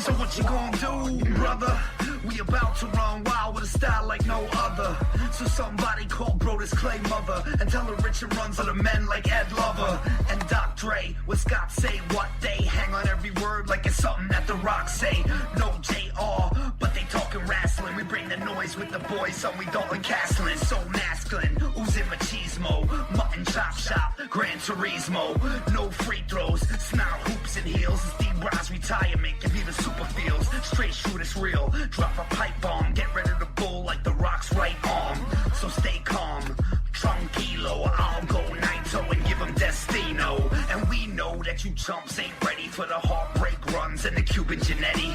So what you gonna do, brother? We about to run wild with a style like no other. So somebody call Brodus Clay mother and tell her Richard runs of the men like Ed Lover and Doc Dre. What Scott say, what they hang on every word like it's something that the Rock say. No JR, but they talking wrestling. We bring the noise with the boys, so we Dalton Castle. So masculine, oozing machismo, mutton chop shop, Gran Turismo. No free throws, snarl hoops and heels. It's D-Bras retirement, give you the super feels. Straight shoot, it's real. Drop a pipe bomb, get ready to bull like the Rock's right arm. So stay calm, tranquilo. I'll go Naito and give him Destino. And we know that you chumps ain't ready for the heartbreak runs and the Cuban Genetti.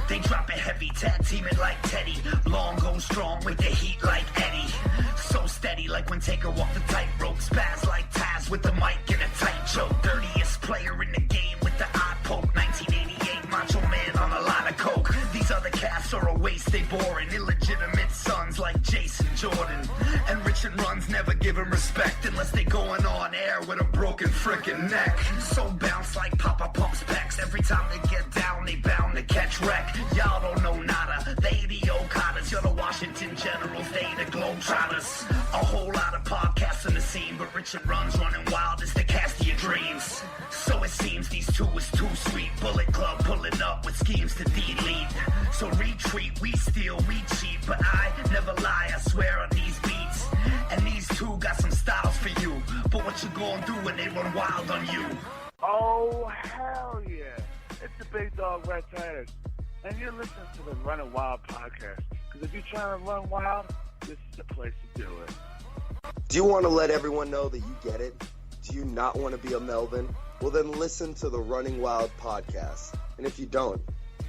They drop it heavy, tag teaming like Teddy. Long go strong with the heat like Eddie. So steady like when Taker walked the tightrope. Spaz like Taz with the mic and a tight choke. Dirtiest player in the game with the eye poke. 1988 Macho Man on a line of coke. These other cats are a waste, they boring. Illegitimate sons like Jason Jordan. And Richard Runz never give him respect unless they going on air with a broken frickin' neck. So bounce like Papa Pump's pecs. Every time they get down, they bound to catch wreck. Y'all don't know nada, they the Okadas. You're the Washington Generals, they the Globetrotters. A whole lot of podcasts in the scene, but Richard Runz running wild is the cast of your dreams. So it seems these two is too sweet. Bullet Club pulling up with schemes to delete. So retreat, we steal, we cheat, but I never lie, I swear on these beats. And these two got some styles for you, but what you gonna do when they run wild on you? Oh, hell yeah. It's the Big Dog Red Tires. And you're listening to the Running Wild podcast. Because if you're trying to run wild, this is the place to do it. Do you want to let everyone know that you get it? Do you not want to be a Melvin? Well, then listen to the Running Wild podcast. And if you don't,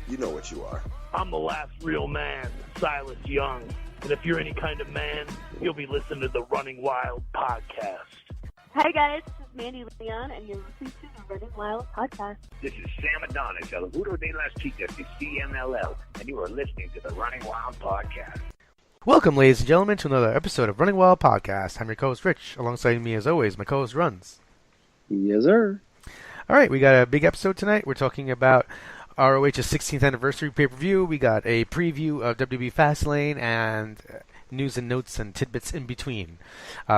you know what you are. I'm the last real man, Silas Young. And if you're any kind of man, you'll be listening to the Running Wild podcast. Hi guys, this is Mandy Leon, and you're listening to the Running Wild podcast. This is Sam Adonis, El Juro de las Chicas de CMLL, and you are listening to the Running Wild podcast. Welcome, ladies and gentlemen, to another episode of Running Wild Podcast. I'm your co-host, Rich. Alongside me, as always, my co-host, Runz. Yes, sir. All right, we got a big episode tonight. We're talking about ROH's 16th anniversary pay-per-view. We got a preview of WWE Fastlane and news and notes and tidbits in between.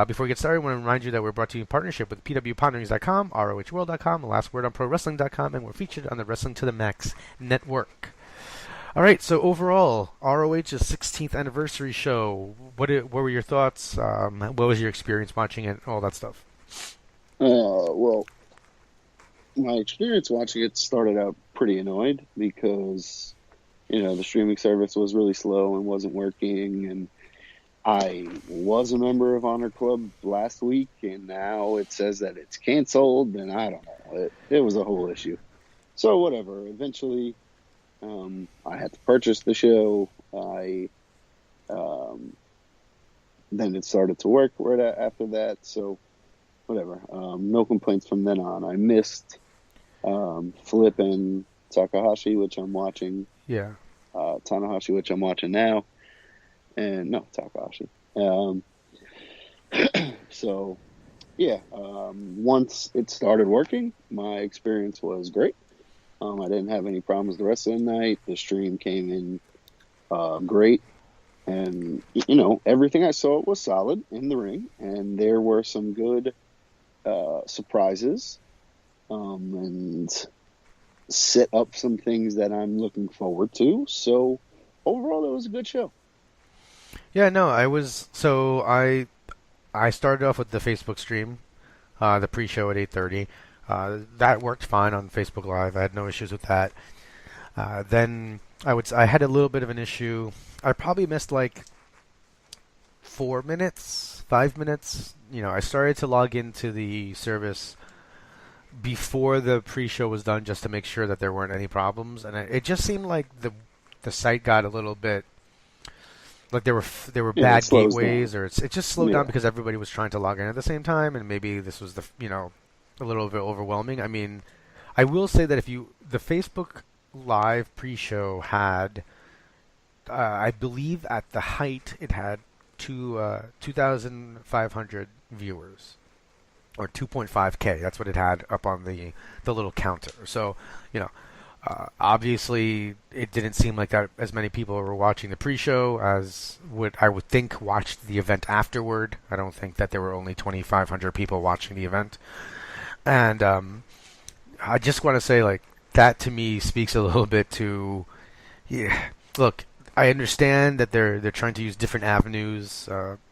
Before we get started, I want to remind you that we're brought to you in partnership with pwponderings.com, ROHworld.com, The Last Word on ProWrestling.com, and we're featured on the Wrestling to the Max network. All right, so overall, ROH's 16th anniversary show. What were your thoughts? What was your experience watching it? All that stuff. Well, my experience watching it started out pretty annoyed because, the streaming service was really slow and wasn't working, and I was a member of Honor Club last week, and now it says that it's canceled, and I don't know. It was a whole issue. So whatever. Eventually, I had to purchase the show. Then it started to work after that, so whatever. No complaints from then on. I missed Flip and Takahashi, which I'm watching. Yeah. Tanahashi, which I'm watching now. And no, Takahashi. So, yeah. Once it started working, my experience was great. I didn't have any problems the rest of the night. The stream came in great. And, everything I saw was solid in the ring. And there were some good surprises and set up some things that I'm looking forward to. So, overall, it was a good show. Yeah, no, I started off with the Facebook stream, the pre-show at 8:30. That worked fine on Facebook Live. I had no issues with that. Then I had a little bit of an issue. I probably missed like 4 minutes, 5 minutes. I started to log into the service before the pre-show was done just to make sure that there weren't any problems, and it just seemed like the site got a little bit like there were bad gateways, or it just slowed down because everybody was trying to log in at the same time, and maybe this was a little bit overwhelming. I mean, I will say that the Facebook Live pre-show had, I believe at the height it had 2,500 viewers, or 2.5K. That's what it had up on the little counter. So, Obviously, it didn't seem like that as many people were watching the pre-show as I would think watched the event afterward. I don't think that there were only 2,500 people watching the event. And I just want to say, like, that to me speaks a little bit to, yeah, look, I understand that they're trying to use different avenues.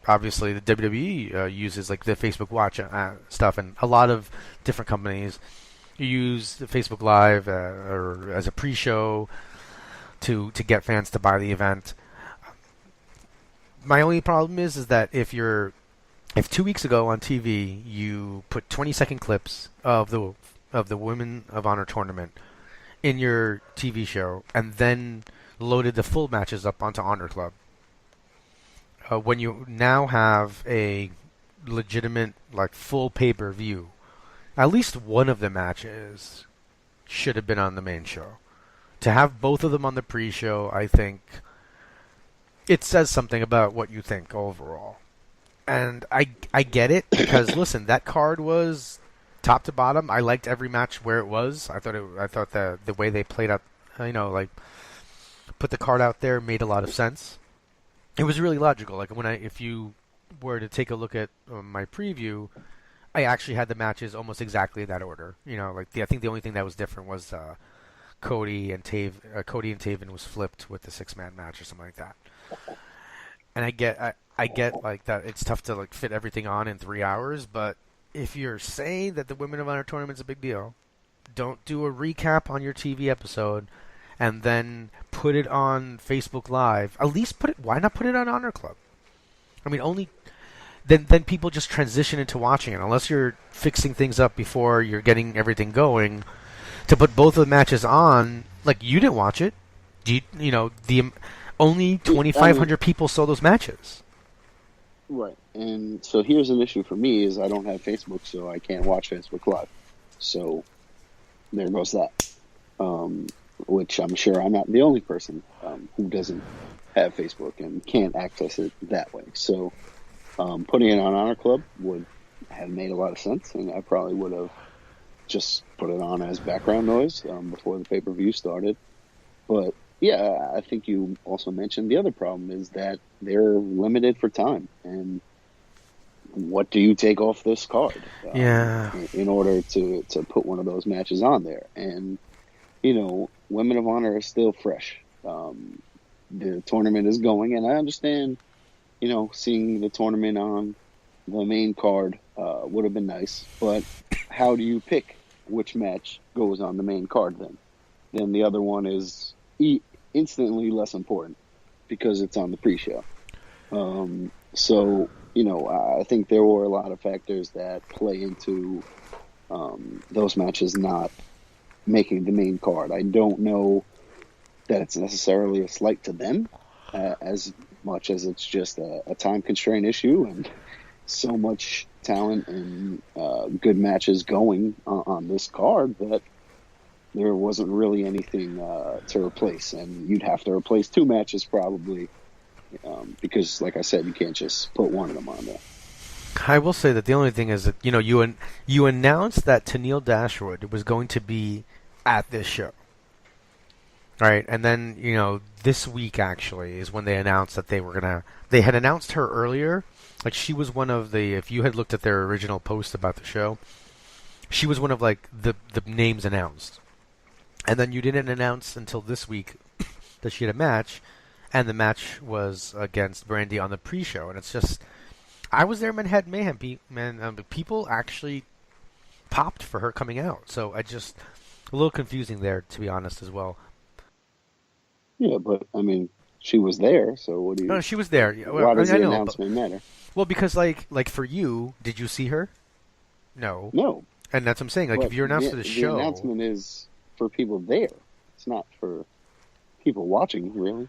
Obviously, the WWE uses like the Facebook Watch stuff, and a lot of different companies use the Facebook Live or as a pre-show to get fans to buy the event. My only problem is that if 2 weeks ago on TV you put 20-second clips of the Women of Honor tournament in your TV show and then loaded the full matches up onto Honor Club, when you now have a legitimate like full pay-per-view, at least one of the matches should have been on the main show. To have both of them on the pre-show, I think it says something about what you think overall. And I get it, because listen, that card was top to bottom. I liked every match where it was. I thought the way they played out, like put the card out there made a lot of sense. It was really logical. Like if you were to take a look at my preview, I actually had the matches almost exactly in that order. I think the only thing that was different was Cody and Taven was flipped with the 6-man match or something like that. And I get like that it's tough to like fit everything on in 3 hours, but if you're saying that the Women of Honor tournament's a big deal, don't do a recap on your TV episode and then put it on Facebook Live. At least why not put it on Honor Club? I mean, then people just transition into watching it, unless you're fixing things up before you're getting everything going. To put both of the matches on, like, you didn't watch it. Only 2,500 people saw those matches. Right. And so here's an issue for me is I don't have Facebook, so I can't watch Facebook Live. So there goes that. Which I'm sure I'm not the only person who doesn't have Facebook and can't access it that way. So putting it on Honor Club would have made a lot of sense, and I probably would have just put it on as background noise before the pay-per-view started. But yeah, I think you also mentioned the other problem is that they're limited for time. And what do you take off this card in order to put one of those matches on there? And, Women of Honor are still fresh. The tournament is going, and I understand, seeing the tournament on the main card would have been nice. But how do you pick which match goes on the main card then? Then the other one is instantly less important because it's on the pre-show. So, I think there were a lot of factors that play into those matches not making the main card. I don't know that it's necessarily a slight to them as much as it's just a time constraint issue and so much talent and good matches going on this card that there wasn't really anything to replace. And you'd have to replace 2 matches probably because, like I said, you can't just put one of them on there. I will say that the only thing is that, you announced that Tennille Dashwood was going to be at this show. Right, and then, this week actually is when they announced that they had announced her earlier. Like, she was one of if you had looked at their original post about the show, she was one of, like, the names announced. And then you didn't announce until this week that she had a match, and the match was against Brandy on the pre-show. And it's just, I was there, had mayhem. People actually popped for her coming out. So a little confusing there, to be honest, as well. Yeah, but I mean, she was there, so what do you? No, she was there. Why does the announcement matter? Well, because like for you, did you see her? No. No. And that's what I'm saying. Like, if you're announced to the show, the announcement is for people there. It's not for people watching, really.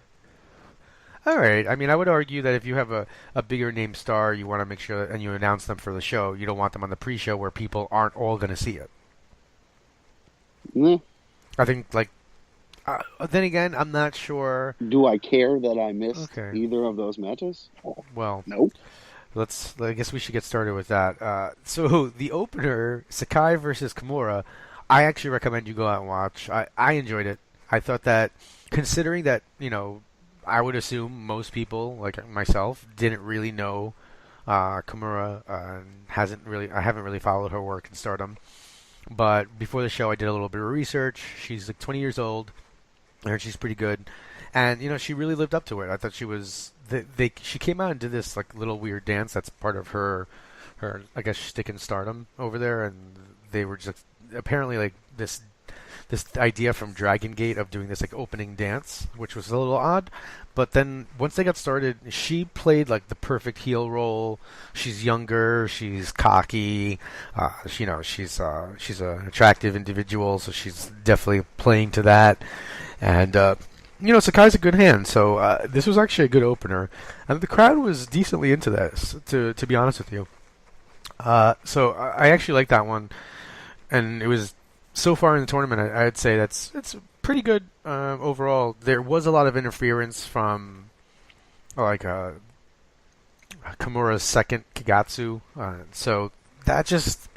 All right. I mean, I would argue that if you have a bigger name star, you want to make sure and you announce them for the show. You don't want them on the pre-show where people aren't all going to see it. Yeah. I think, like, then again, I'm not sure. Do I care that I missed either of those matches? Well, nope. I guess we should get started with that. So the opener, Sakai versus Kimura, I actually recommend you go out and watch. I enjoyed it. I thought that, considering that, I would assume most people, like myself, didn't really know Kimura. I haven't really followed her work in Stardom. But before the show, I did a little bit of research. She's like 20 years old. I heard she's pretty good. And, she really lived up to it. I thought she was... She came out and did this like little weird dance that's part of her I guess, shtick in Stardom over there. And they were just... Apparently, like, this idea from Dragon Gate of doing this like opening dance, which was a little odd, but then once they got started, she played like the perfect heel role. She's younger, she's cocky, she's an attractive individual, so she's definitely playing to that. And Sakai's a good hand, so this was actually a good opener, and the crowd was decently into this. To be honest with you, so I actually like that one, and it was. So far in the tournament, I'd say it's pretty good overall. There was a lot of interference from Kimura's second Kigatsu, so that just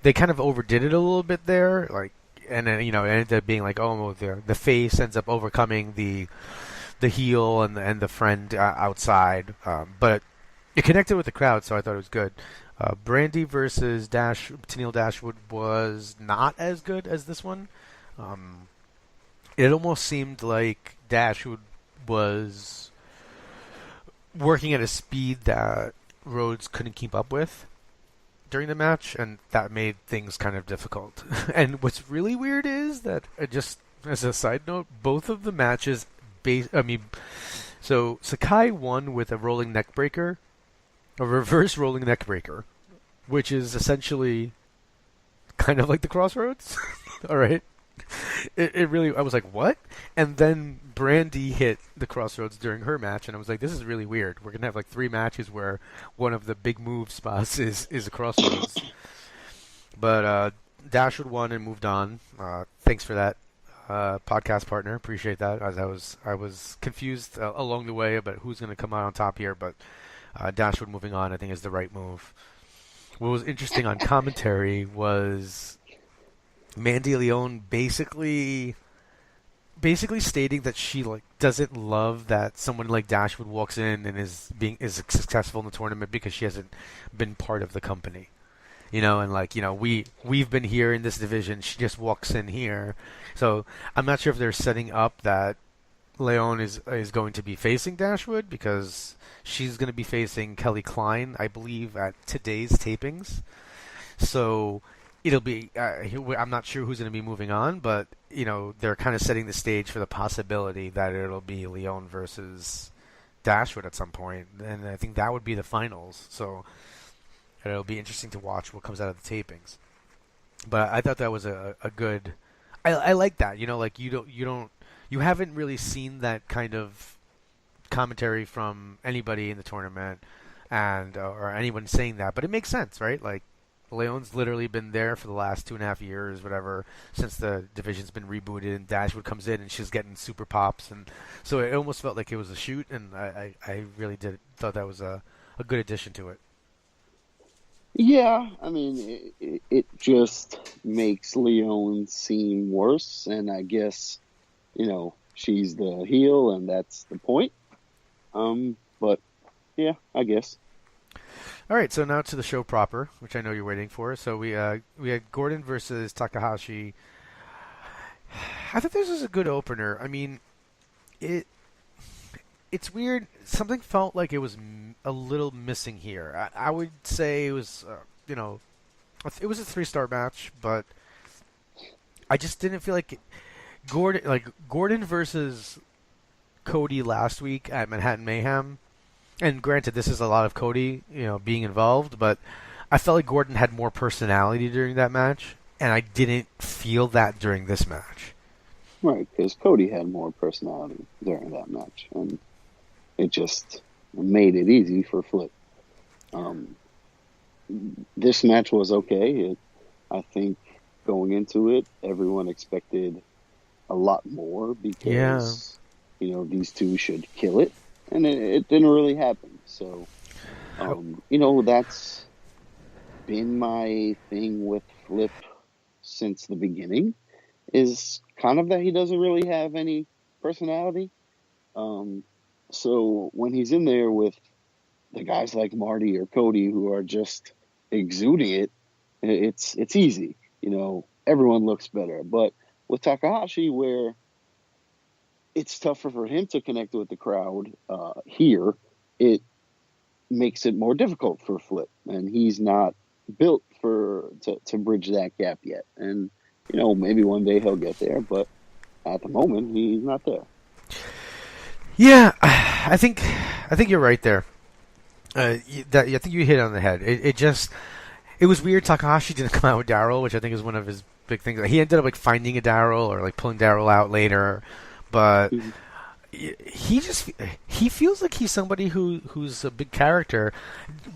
they kind of overdid it a little bit there. Like, and then it ended up being like, oh, the face ends up overcoming the heel and the friend outside, but it connected with the crowd, so I thought it was good. Brandy versus Tennille Dashwood was not as good as this one. It almost seemed like Dashwood was working at a speed that Rhodes couldn't keep up with during the match, and that made things kind of difficult. And what's really weird is that, just as a side note, both of the matches, so Sakai won with a rolling neck breaker, a reverse rolling neck breaker, which is essentially kind of like the Crossroads. All right. It really, I was like, what? And then Brandy hit the Crossroads during her match, and I was like, this is really weird. We're going to have like 3 matches where one of the big move spots is a Crossroads. But Dashwood won and moved on. Thanks for that, podcast partner. Appreciate that. As I was confused along the way about who's going to come out on top here, but Dashwood moving on, I think, is the right move. What was interesting on commentary was Mandy Leon basically stating that she doesn't love that someone like Dashwood walks in and is successful in the tournament because she hasn't been part of the company. And we've been here in this division. She just walks in here. So I'm not sure if they're setting up that Leon is going to be facing Dashwood, because she's going to be facing Kelly Klein, I believe, at today's tapings. So it'll be I'm not sure who's going to be moving on, but they're kind of setting the stage for the possibility that it'll be Leon versus Dashwood at some point, and I think that would be the finals. So it'll be interesting to watch what comes out of the tapings. But I thought that was a good. I like that. You haven't really seen that kind of commentary from anybody in the tournament, or anyone saying that, but it makes sense, right? Like, Leon's literally been there for the last 2.5 years, whatever, since the division's been rebooted, and Dashwood comes in and she's getting super pops, and so it almost felt like it was a shoot, and I really thought that was a good addition to it. Yeah, I mean, it just makes Leon seem worse, and I guess, she's the heel, and that's the point. But yeah, I guess. All right, so now to the show proper, which I know you're waiting for. So we had Gordon versus Takahashi. I thought this was a good opener. I mean, it's weird. Something felt like it was a little missing here. I would say it was, it was a 3-star match, but I just didn't feel like Gordon versus Cody last week at Manhattan Mayhem. And granted, this is a lot of Cody, being involved, but I felt like Gordon had more personality during that match, and I didn't feel that during this match. Right, because Cody had more personality during that match, and it just made it easy for Flip. This match was okay. I think going into it, everyone expected a lot more because, these two should kill it. And it didn't really happen. So, that's been my thing with Flip since the beginning is kind of that he doesn't really have any personality. So when he's in there with the guys like Marty or Cody who are just exuding it, it's easy. Everyone looks better. But with Takahashi, where it's tougher for him to connect with the crowd here, it makes it more difficult for Flip, and he's not built to bridge that gap yet. And maybe one day he'll get there, but at the moment he's not there. Yeah, I think you're right there. I think you hit it on the head. It was weird. Takahashi didn't come out with Daryl, which I think is one of his big things. He ended up finding a Daryl or pulling Daryl out later, but he feels like he's somebody who's a big character.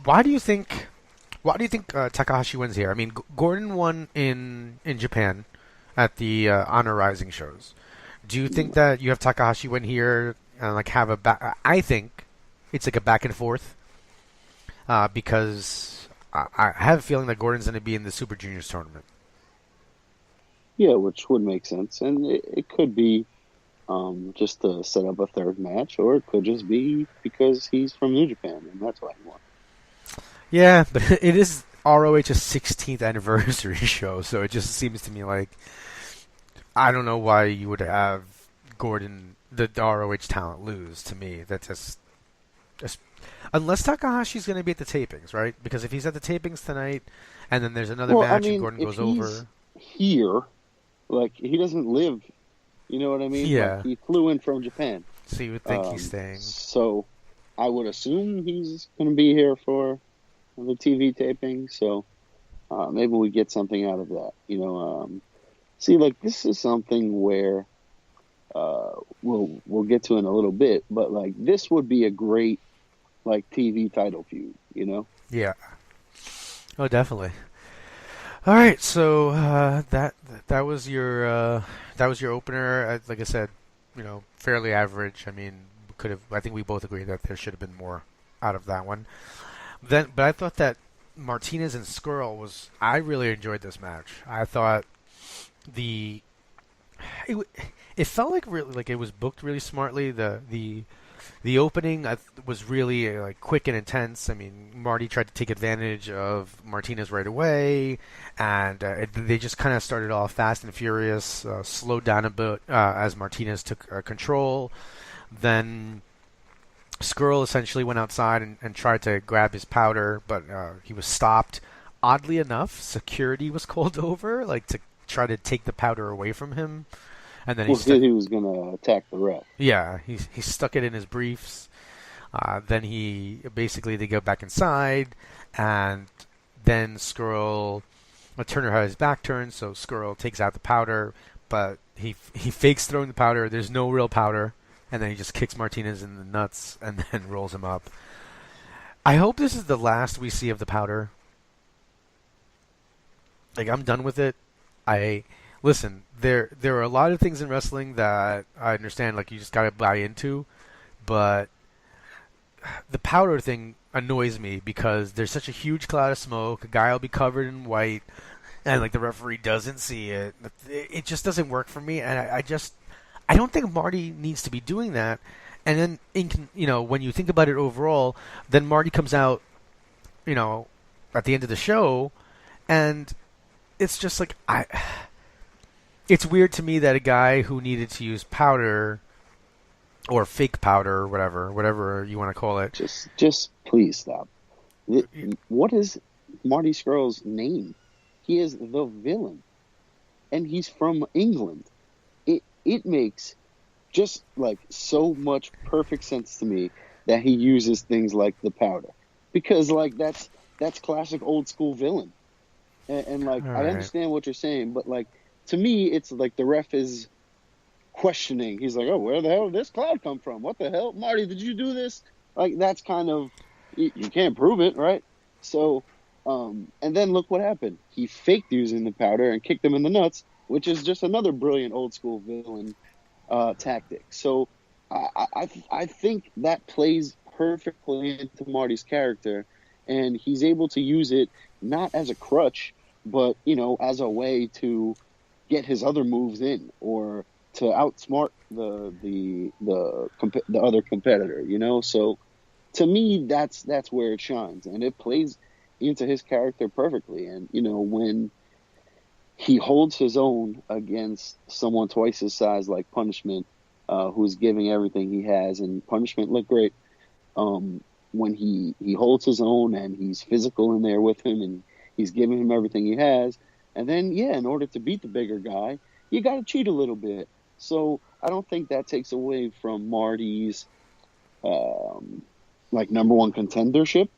Why do you think Takahashi wins here? I mean, Gordon won in Japan at the Honor Rising shows. Do you think that you have Takahashi win here and have a back? I think it's a back and forth because I have a feeling that Gordon's going to be in the Super Juniors tournament. Yeah, which would make sense, and it could be just to set up a third match, or it could just be because he's from New Japan and that's why he won. Yeah, but it is ROH's 16th anniversary show, so it just seems to me like I don't know why you would have Gordon, the ROH talent, lose. To me, that's just unless Takahashi's going to be at the tapings, right? Because if he's at the tapings tonight, and then there's another match, and Gordon goes over here, he doesn't live. You know what I mean? Yeah. He flew in from Japan, so you would think he's staying. So I would assume he's going to be here for the TV taping. So maybe we get something out of that. See, this is something where we'll get to in a little bit, but this would be a great TV title feud, Yeah. Oh, definitely. All right, so that was your opener. Like I said, fairly average. I mean, I think we both agree that there should have been more out of that one. But I thought that Martinez and Skrull I really enjoyed this match. I thought it felt like it was booked really smartly. The opening was really quick and intense. I mean, Marty tried to take advantage of Martinez right away, and they just kind of started off fast and furious, slowed down a bit as Martinez took control. Then Skrull essentially went outside and tried to grab his powder, but he was stopped. Oddly enough, security was called over, to try to take the powder away from him. And then he was going to attack the ref. Yeah, he stuck it in his briefs. Then they go back inside, and then Turner had his back turned, so Skrull takes out the powder, but he fakes throwing the powder. There's no real powder, and then he just kicks Martinez in the nuts and then rolls him up. I hope this is the last we see of the powder. I'm done with it. Listen, there are a lot of things in wrestling that I understand, you just gotta buy into, but the powder thing annoys me because there's such a huge cloud of smoke. A guy will be covered in white, and the referee doesn't see it. It just doesn't work for me, and I don't think Marty needs to be doing that. And then when you think about it overall, then Marty comes out, at the end of the show, and it's just it's weird to me that a guy who needed to use powder or fake powder or whatever you want to call it. Just please stop. What is Marty Skrull's name? He is the villain, and he's from England. It makes just so much perfect sense to me that he uses things like the powder, because that's classic old school villain. And I understand what you're saying, but to me, it's the ref is questioning. He's oh, where the hell did this cloud come from? What the hell? Marty, did you do this? That's kind of, you can't prove it, right? So, and then look what happened. He faked using the powder and kicked him in the nuts, which is just another brilliant old school villain tactic. So I think that plays perfectly into Marty's character, and he's able to use it not as a crutch, but as a way to get his other moves in or to outsmart the other competitor. So to me, that's where it shines, and it plays into his character perfectly. And when he holds his own against someone twice his size like Punishment, who's giving everything he has, and Punishment looked great. When he holds his own and he's physical in there with him and he's giving him everything he has, and then in order to beat the bigger guy, you got to cheat a little bit. So I don't think that takes away from Marty's number one contendership.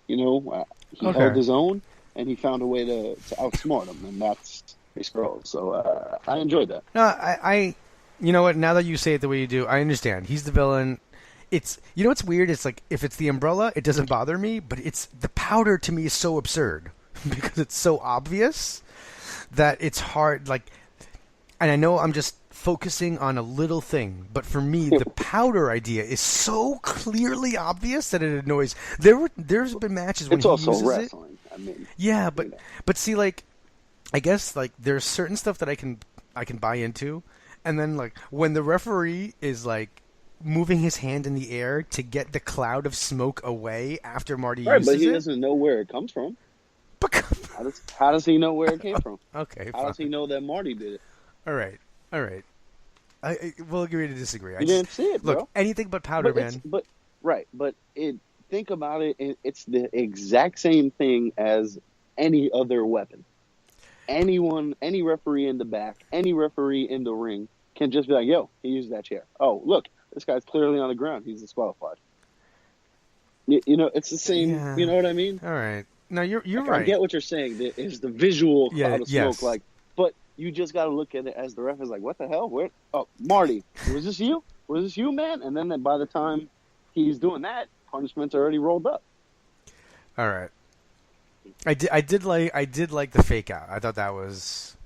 He held his own and he found a way to outsmart him, and that's his girl. So I enjoyed that. No, I you know what? Now that you say it the way you do, I understand. He's the villain. It's what's weird? It's like if it's the umbrella, it doesn't bother me, but it's the powder to me is so absurd because it's so obvious that it's hard. And I know I'm just focusing on a little thing, but for me, the powder idea is so clearly obvious that it annoys. There's been matches when it's he also uses wrestling. it. Yeah, but see, I guess there's certain stuff that I can buy into, and then when the referee is moving his hand in the air to get the cloud of smoke away after Marty uses it. But he doesn't know where it comes from. How does he know where it came from? Okay, how does he know that Marty did it? All right. We'll agree to disagree. You didn't see it, bro. Look, anything but powder, man. Think about it. It's the exact same thing as any other weapon. Any referee in the back, any referee in the ring can just be like, yo, he used that chair. Oh, look, this guy's clearly on the ground. He's disqualified. It's the same. Yeah. You know what I mean? All right. No, you're right. I get what you're saying. Is the visual cloud of yes. smoke but you just got to look at it as the ref is like, what the hell? Where? Oh, Marty, was this you? Was this you, man? And then by the time he's doing that, Punishment's already rolled up. All right. I did like the fake out. I thought that was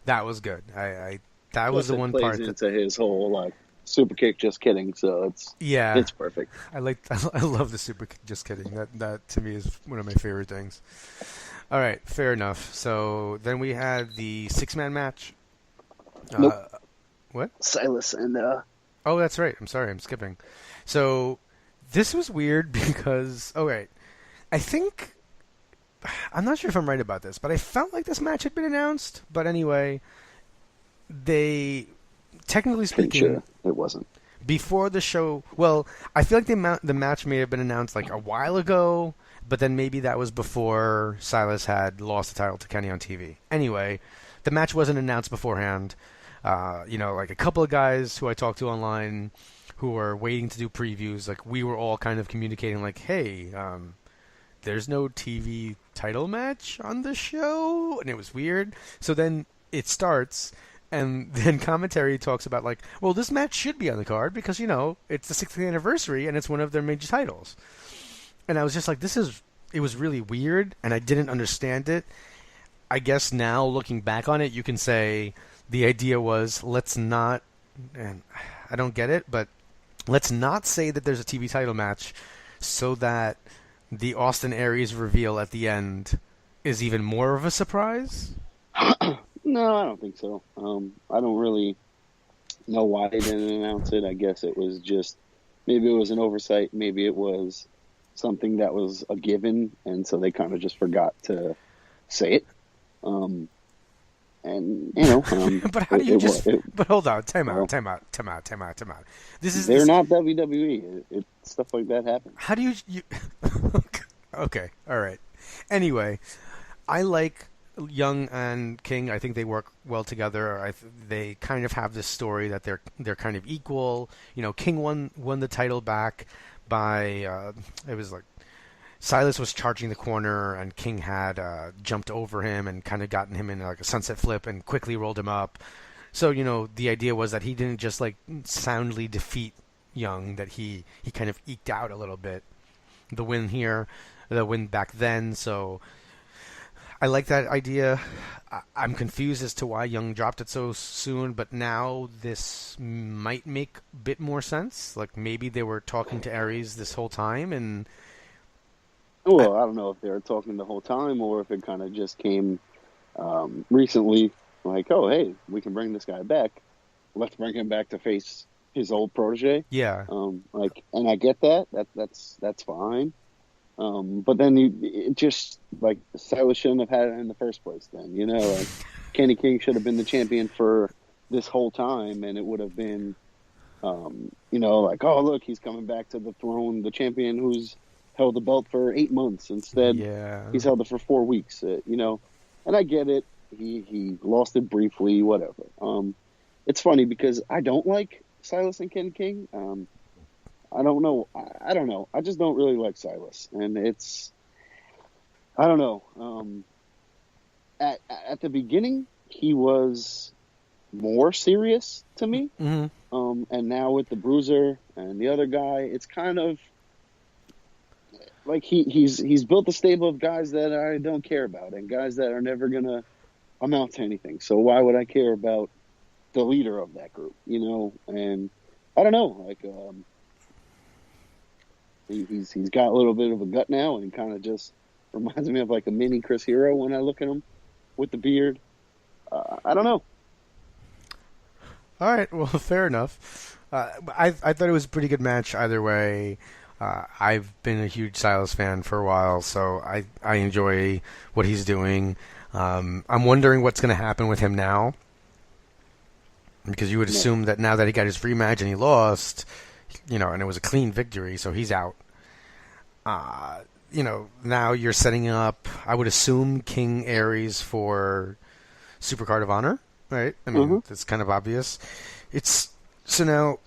good. That was the one plays part into his whole super kick. Just kidding. So it's perfect. I love the super kick. Just kidding. That to me is one of my favorite things. All right, fair enough. So then we had the 6-man match. Nope. What? Silas and Oh, that's right. I'm sorry. I'm skipping. So this was weird because I think I'm not sure if I'm right about this, but I felt like this match had been announced. But anyway, they technically speaking, sure it wasn't before the show. Well, I feel like the match may have been announced a while ago. But then maybe that was before Silas had lost the title to Kenny on TV. Anyway, the match wasn't announced beforehand. A couple of guys who I talked to online who were waiting to do previews, we were all kind of communicating hey, there's no TV title match on the show, and it was weird. So then it starts, and then commentary talks about well, this match should be on the card because it's the 60th anniversary and it's one of their major titles. And I was just it was really weird, and I didn't understand it. I guess now, looking back on it, you can say the idea was, let's not, and I don't get it, but let's not say that there's a TV title match so that the Austin Aries reveal at the end is even more of a surprise? No, I don't think so. I don't really know why they didn't announce it. I guess it was just, maybe it was an oversight, maybe it was something that was a given, and so they kind of just forgot to say it. But how do you but hold on, time out. They're not WWE. Stuff like that happens. How do you okay, all right. Anyway, I like Young and King. I think they work well together. They kind of have this story that they're kind of equal. King won the title back by it was Silas was charging the corner and King had jumped over him and kind of gotten him in a sunset flip and quickly rolled him up. So the idea was that he didn't just soundly defeat Young, that he kind of eked out a little bit the win here, the win back then. So I like that idea. I'm confused as to why Young dropped it so soon, but now this might make a bit more sense. Maybe they were talking to Aries this whole time, and well, I don't know if they were talking the whole time or if it kind of just came recently, like, oh, hey, we can bring this guy back. Let's bring him back to face his old protege. Yeah. And I get that. That's fine. But then it just, like, Silas shouldn't have had it in the first place then, like Kenny King should have been the champion for this whole time, and it would have been, like, oh, look, he's coming back to the throne, the champion who's held the belt for 8 months. Instead, he's held it for 4 weeks, and I get it. He lost it briefly, whatever. It's funny because I don't like Silas and Kenny King. I don't know. I don't know. I just don't really like Silas, and I don't know. At the beginning, he was more serious to me, and now with the Bruiser and the other guy, it's kind of like he's built a stable of guys that I don't care about and guys that are never gonna amount to anything. So why would I care about the leader of that group? And I don't know. Like, he's got a little bit of a gut now, and he kind of just reminds me of like a mini Chris Hero when I look at him with the beard. I don't know. All right, well, fair enough. I thought it was a pretty good match either way. I've been a huge Silas fan for a while, so I enjoy what he's doing. I'm wondering what's going to happen with him now, because you would assume that now that he got his rematch and he lost, and it was a clean victory, so he's out. Now you're setting up, I would assume, King Aries for Supercard of Honor, right? I mean, that's kind of obvious. So now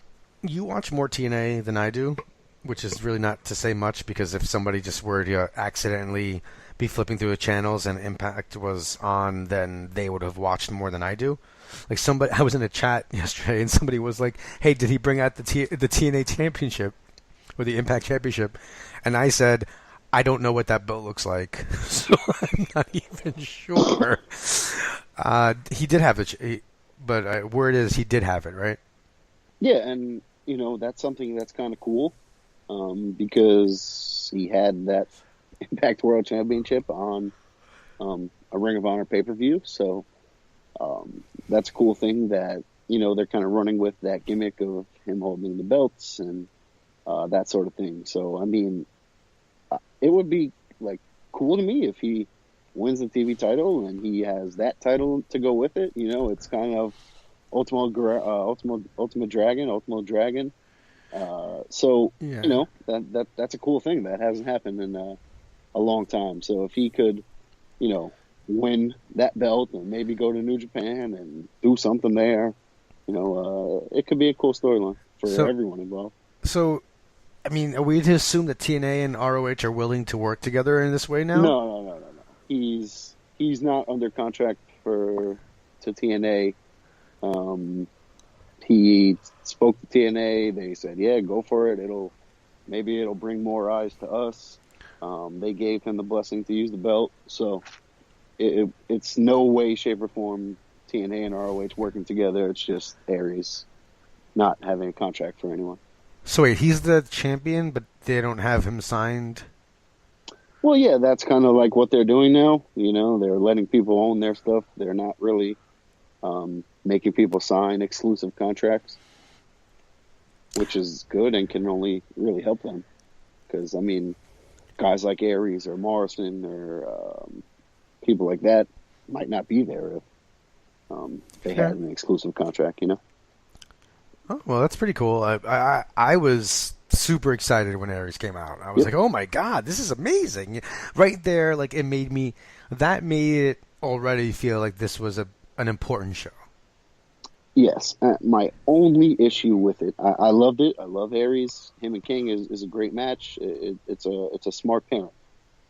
you watch more TNA than I do, which is really not to say much, because if somebody just were to accidentally be flipping through the channels and Impact was on, then they would have watched more than I do. Like, I was in a chat yesterday and somebody was like, hey, did he bring out the TNA Championship or the Impact Championship? And I said, I don't know what that belt looks like, so I'm not even sure. He did have it, but word is he did have it, right? Yeah, and, that's something that's kind of cool, because he had that Impact World Championship on a Ring of Honor pay-per-view, so that's a cool thing that, they're kind of running with that gimmick of him holding the belts and that sort of thing. So, I mean, it would be, like, cool to me if he wins the TV title and he has that title to go with it. It's kind of Ultimate Dragon. So, that's a cool thing that hasn't happened in a long time. So if he could, win that belt and maybe go to New Japan and do something there, it could be a cool storyline for everyone involved. So, I mean, are we to assume that TNA and ROH are willing to work together in this way now? No. He's not under contract to TNA. He spoke to TNA. They said, yeah, go for it. Maybe it'll bring more eyes to us. They gave him the blessing to use the belt. So it's no way, shape, or form TNA and ROH working together. It's just Aries not having a contract for anyone. So wait, he's the champion, but they don't have him signed? Well, yeah, that's kind of like what they're doing now. They're letting people own their stuff. They're not really making people sign exclusive contracts, which is good and can only really help them. Because, I mean, guys like Aries or Morrison or people like that might not be there if they had an exclusive contract, Oh, well, that's pretty cool. I was super excited when Aries came out. I was like, oh my God, this is amazing. Right there, like, it made it already feel like this was an important show. Yes. My only issue with it, I loved it. I love Aries. Him and King is a great match. It's a smart pairing.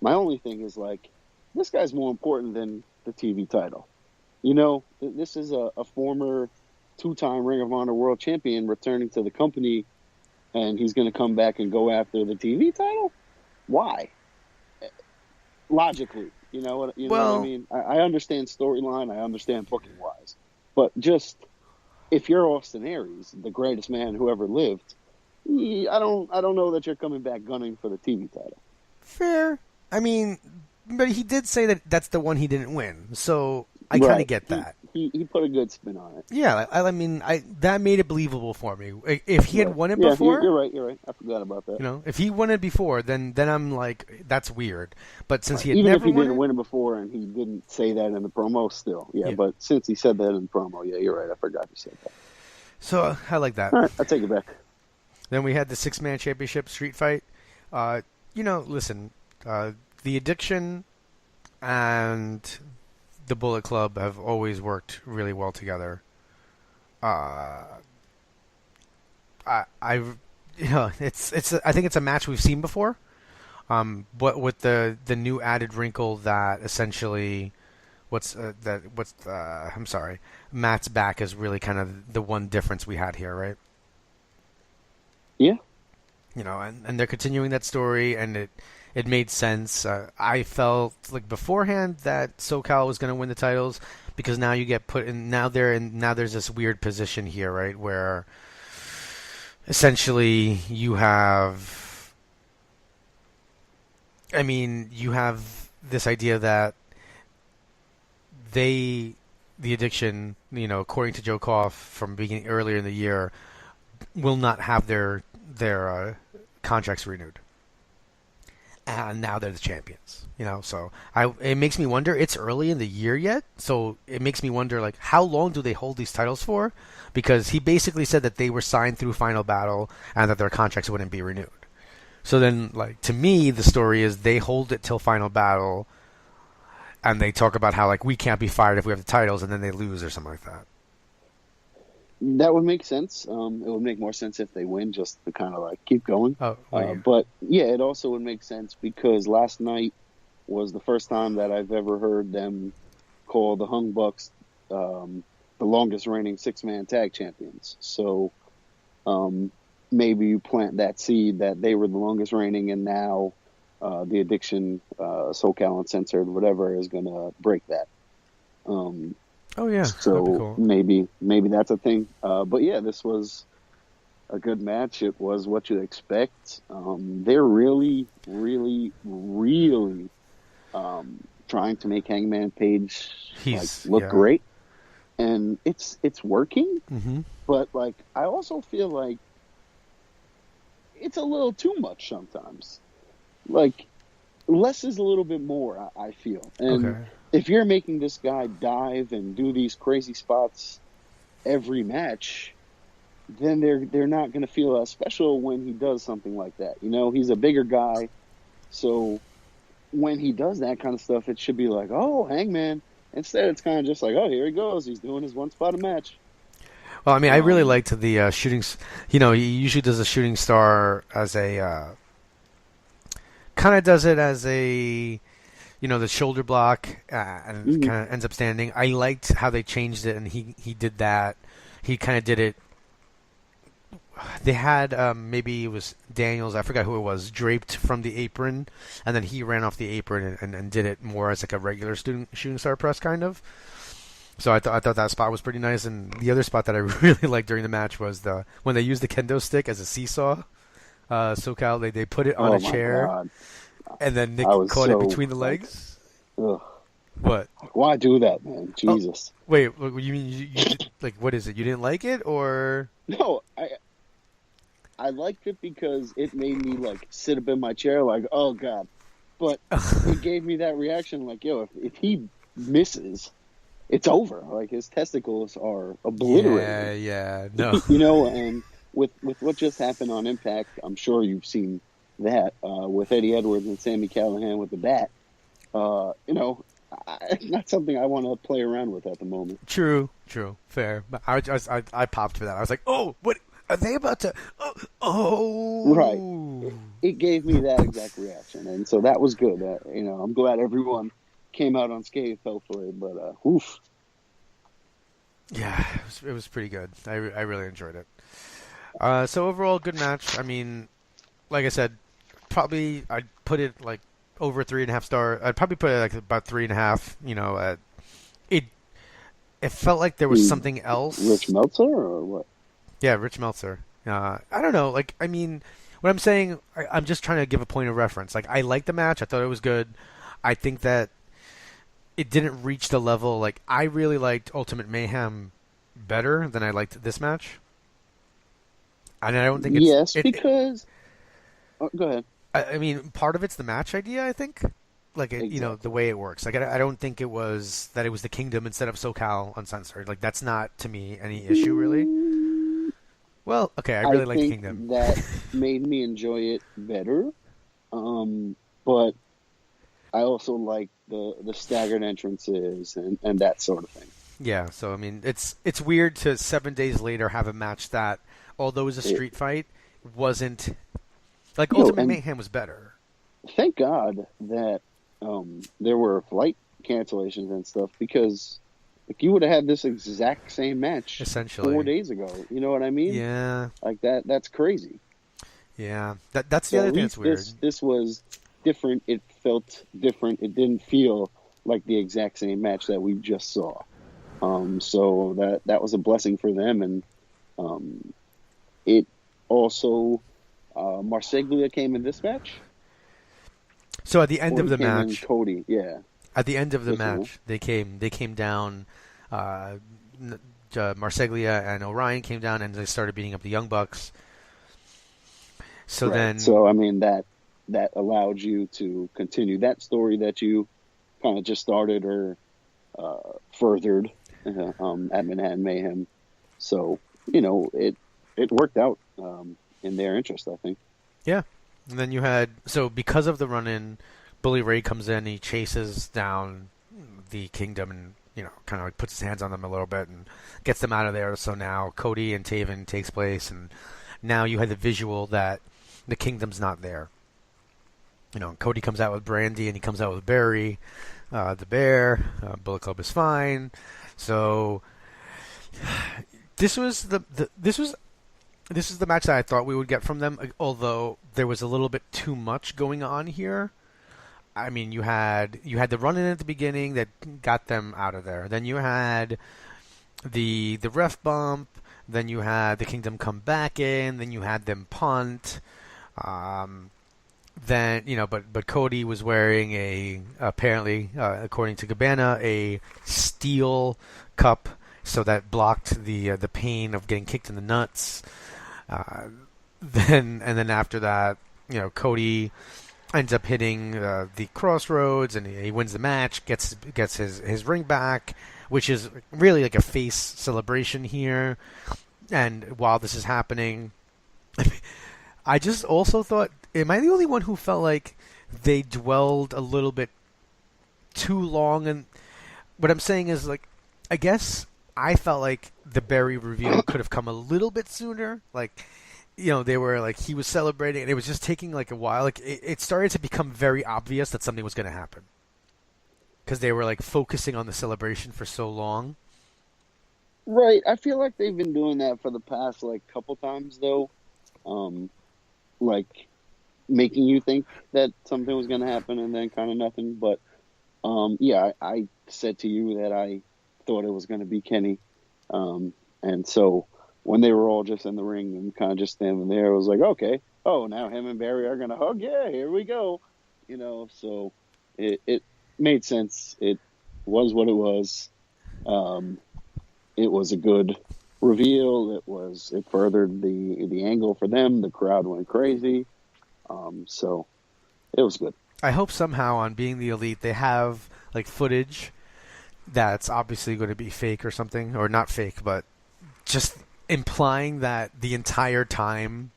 My only thing is, like, this guy's more important than the TV title. This is a former 2-time Ring of Honor World Champion returning to the company, and he's going to come back and go after the TV title? Why? Logically, you know what I mean? I understand storyline, I understand booking wise, but just if you're Austin Aries, the greatest man who ever lived, I don't know that you're coming back gunning for the TV title. Fair. I mean, but he did say that that's the one he didn't win. So I kind of get that. He put a good spin on it. Yeah, I mean, that made it believable for me. If he had won it before, you're right. I forgot about that. You know, if he won it before, then I'm like, that's weird. But since he had even never if he didn't win it before and he didn't say that in the promo, still, yeah. But since he said that in the promo, yeah, you're right. I forgot he said that. So I like that. All right, I take it back. Then we had the 6-man championship street fight. Listen, the Addiction and the Bullet Club have always worked really well together. I think it's a match we've seen before, but with the new added wrinkle that essentially, Matt's back is really kind of the one difference we had here, right? Yeah. You know, and they're continuing that story, and it made sense. I felt like beforehand that SoCal was going to win the titles because now you get put in. Now there's this weird position here, right, where essentially you have this idea that the Addiction, you know, according to Joe Koff from beginning earlier in the year, will not have their contracts renewed. And now they're the champions, you know. So it makes me wonder. It's early in the year yet, so it makes me wonder, like, how long do they hold these titles for? Because he basically said that they were signed through Final Battle and that their contracts wouldn't be renewed. So then, like, to me, the story is they hold it till Final Battle, and they talk about how, like, we can't be fired if we have the titles, and then they lose or something like that. That would make sense. It would make more sense if they win, just to kind of like keep going. Oh, yeah. But yeah, it also would make sense because last night was the first time that I've ever heard them call the Hung Bucks the longest reigning 6-man tag champions. So maybe you plant that seed that they were the longest reigning, and now the Addiction, SoCal Uncensored, whatever, is going to break that. Oh yeah, so cool. maybe that's a thing. But yeah, this was a good match. It was what you'd expect. They're really, really, really trying to make Hangman Page look great, and it's working. Mm-hmm. But like, I also feel like it's a little too much sometimes. Like, less is a little bit more. I feel, and. Okay. If you're making this guy dive and do these crazy spots every match, then they're not going to feel as special when he does something like that. You know, he's a bigger guy, so when he does that kind of stuff, it should be like, oh, Hangman. Instead, it's kind of just like, oh, here he goes. He's doing his one-spot match. Well, I mean, I really liked the shooting. You know, he usually does a shooting star as a kind of does it as a. You know, the shoulder block and kind of ends up standing. I liked how they changed it, and he did that. He kind of did it. They had maybe it was Daniels, I forgot who it was, draped from the apron, and then he ran off the apron and did it more as like a regular shooting star press kind of. So I thought that spot was pretty nice. And the other spot that I really liked during the match was when they used the kendo stick as a seesaw. SoCal, they put it on a chair. God. And then Nick caught it between the legs. Ugh. What? Why do that, man? Jesus. Oh, wait, you mean you like what is it? You didn't like it, or? No, I liked it because it made me like sit up in my chair, like, oh god. But it gave me that reaction, like, yo, if he misses, it's over. Like his testicles are obliterated. Yeah, no. You know, and with what just happened on Impact, I'm sure you've seen that with Eddie Edwards and Sami Callihan with the bat. You know, not something I want to play around with at the moment. True, fair. But I popped for that. I was like, oh, what are they about to? Oh, right. It gave me that exact reaction, and so that was good. You know, I'm glad everyone came out unscathed, hopefully. But oof. Yeah, it was pretty good. I really enjoyed it. So overall, good match. I mean, like I said, probably I'd put it like over 3.5 star. I'd probably put it like about 3.5. You know, it felt like there was something else. Rich Meltzer or what? Yeah, Rich Meltzer. I don't know. Like, I mean, what I'm saying, I'm just trying to give a point of reference. Like, I liked the match. I thought it was good. I think that it didn't reach the level. Like, I really liked Ultimate Mayhem better than I liked this match. And I don't think it's... because... go ahead. I mean, part of it's the match idea, I think. Like, Exactly. the way it works. Like, I don't think it was that it was the Kingdom instead of SoCal Uncensored. Like, that's not, to me, any issue, really. Well, okay, I really like the Kingdom. That made me enjoy it better. But I also like the staggered entrances and that sort of thing. Yeah, so, I mean, it's weird to 7 days later have a match that, although it was a street fight, wasn't... Like, Ultimate Mayhem was better. Thank God that there were flight cancellations and stuff, because like, you would have had this exact same match essentially 4 days ago. You know what I mean? Yeah. Like that's crazy. Yeah. That's the other thing that's weird. This was different. It felt different. It didn't feel like the exact same match that we just saw. So that was a blessing for them, and it also Marseglia came in this match. So at the end of the match, Cody, yeah. At the end of the match, they came down. Marseglia and Orion came down, and they started beating up the Young Bucks. So then, I mean that allowed you to continue that story that you kind of just started or furthered at Manhattan Mayhem. So it worked out in their interest, I think. Yeah. And then you had, so because of the run-in, Bully Ray comes in, he chases down the Kingdom and, kind of like puts his hands on them a little bit and gets them out of there. So now Cody and Taven takes place, and now you had the visual that the Kingdom's not there. Cody comes out with Brandy and he comes out with Barry, the Bear. Bullet Club is fine. So this was the match that I thought we would get from them, although there was a little bit too much going on here. I mean, you had the run-in at the beginning that got them out of there. Then you had the ref bump. Then you had the Kingdom come back in. Then you had them punt. Then but Cody was wearing apparently according to Cabana, a steel cup, so that blocked the pain of getting kicked in the nuts. Then after that, Cody ends up hitting the crossroads, and he wins the match, gets his ring back, which is really like a face celebration here. And while this is happening, I just also thought, am I the only one who felt like they dwelled a little bit too long? And what I'm saying is, like, I guess I felt like the Barry reveal could have come a little bit sooner. Like, they were like, he was celebrating, and it was just taking like a while. Like, it started to become very obvious that something was going to happen, because they were like focusing on the celebration for so long. Right. I feel like they've been doing that for the past like couple times though. Like making you think that something was going to happen and then kind of nothing. But yeah, I said to you that I thought it was going to be Kenny. And so when they were all just in the ring and kind of just standing there, it was like, okay, oh, now him and Barry are going to hug. Yeah, here we go. So it made sense. It was what it was. It was a good reveal. It furthered the angle for them. The crowd went crazy. So it was good. I hope somehow on Being the Elite they have like footage that's obviously going to be fake or something, or not fake, but just implying that the entire time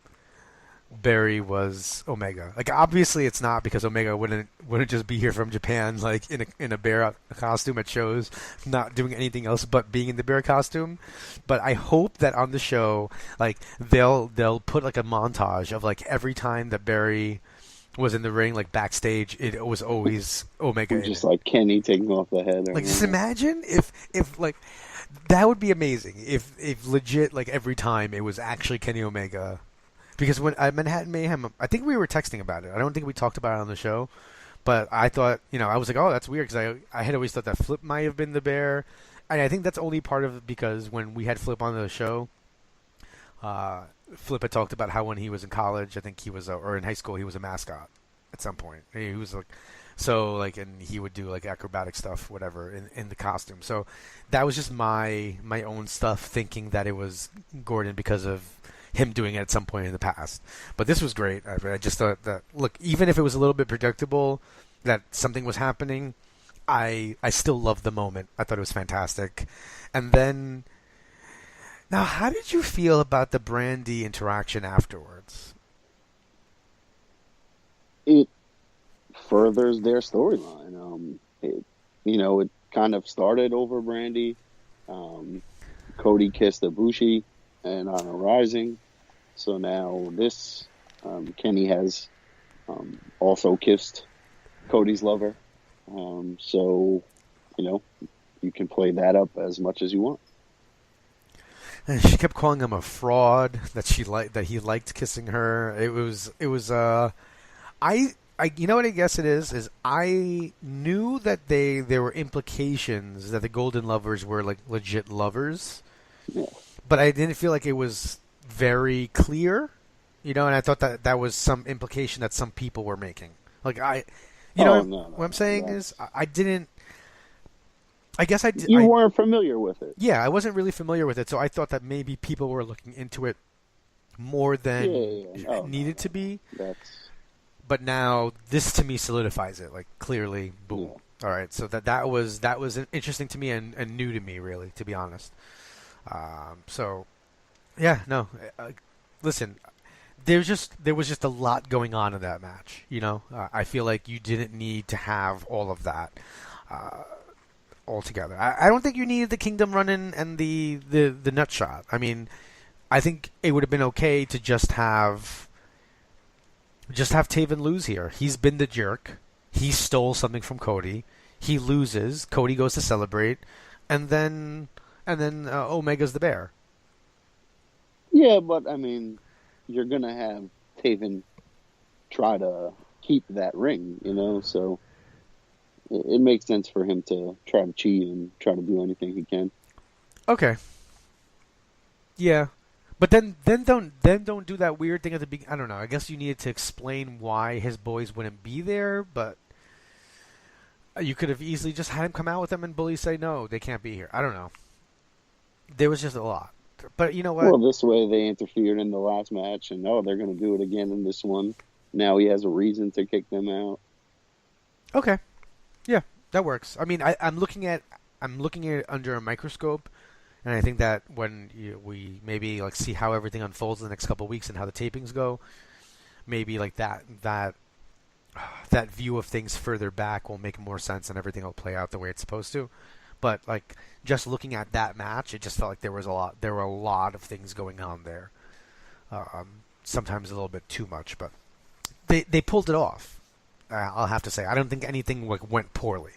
Barry was Omega. Like, obviously it's not, because Omega wouldn't just be here from Japan like in a bear costume at shows, not doing anything else but being in the bear costume. But I hope that on the show, like, they'll put like a montage of like every time that Barry was in the ring, like backstage, it was always Omega. Just like Kenny taking off the head. Like, just imagine if like, that would be amazing if legit, like, every time it was actually Kenny Omega. Because when at Manhattan Mayhem, I think we were texting about it. I don't think we talked about it on the show, but I thought, I was like, oh, that's weird, because I had always thought that Flip might have been the bear, and I think that's only part of it because when we had Flip on the show, Flip had talked about how when he was in college, I think he was, or in high school, he was a mascot at some point. He was like So like, and he would do like acrobatic stuff, whatever, in the costume. So that was just my own stuff, thinking that it was Gordon because of him doing it at some point in the past. But this was great. I just thought that, look, even if it was a little bit predictable that something was happening, I still loved the moment. I thought it was fantastic. And then, now, how did you feel about the Brandy interaction afterwards? It furthers their storyline. It kind of started over Brandy. Cody kissed Ibushi and on a Rising. So now this, Kenny has also kissed Cody's lover. So, you can play that up as much as you want. And she kept calling him a fraud, that he liked kissing her. It was you know what I guess it is I knew that there were implications that the Golden Lovers were like legit lovers. Yeah. But I didn't feel like it was very clear, and I thought that was some implication that some people were making. Like what I'm saying is I didn't. I guess I did. You weren't familiar with it. Yeah, I wasn't really familiar with it, so I thought that maybe people were looking into it more than it needed to be. But now this to me solidifies it. Like clearly, boom. Yeah. All right, so that was interesting to me and new to me, really, to be honest. So, yeah, no. Listen, there was just a lot going on in that match. I feel like you didn't need to have all of that all together. I don't think you needed the Kingdom Run and the nut shot. I mean, I think it would have been okay to just have Taven lose here. He's been the jerk. He stole something from Cody. He loses. Cody goes to celebrate, and then Omega's the bear. Yeah, but I mean, you're gonna have Taven try to keep that ring, so it makes sense for him to try to cheat and try to do anything he can. Okay. Yeah. But then don't do that weird thing at the beginning. I don't know. I guess you needed to explain why his boys wouldn't be there, but you could have easily just had him come out with them and Bully say no, they can't be here. I don't know. There was just a lot. But you know what? Well, this way they interfered in the last match, and they're going to do it again in this one. Now he has a reason to kick them out. Okay. Yeah, that works. I mean, I'm looking at it under a microscope. And I think that when we maybe like see how everything unfolds in the next couple of weeks and how the tapings go, maybe like that view of things further back will make more sense and everything will play out the way it's supposed to. But like just looking at that match, it just felt like there were a lot of things going on there. Sometimes a little bit too much, but they pulled it off. I'll have to say, I don't think anything went poorly.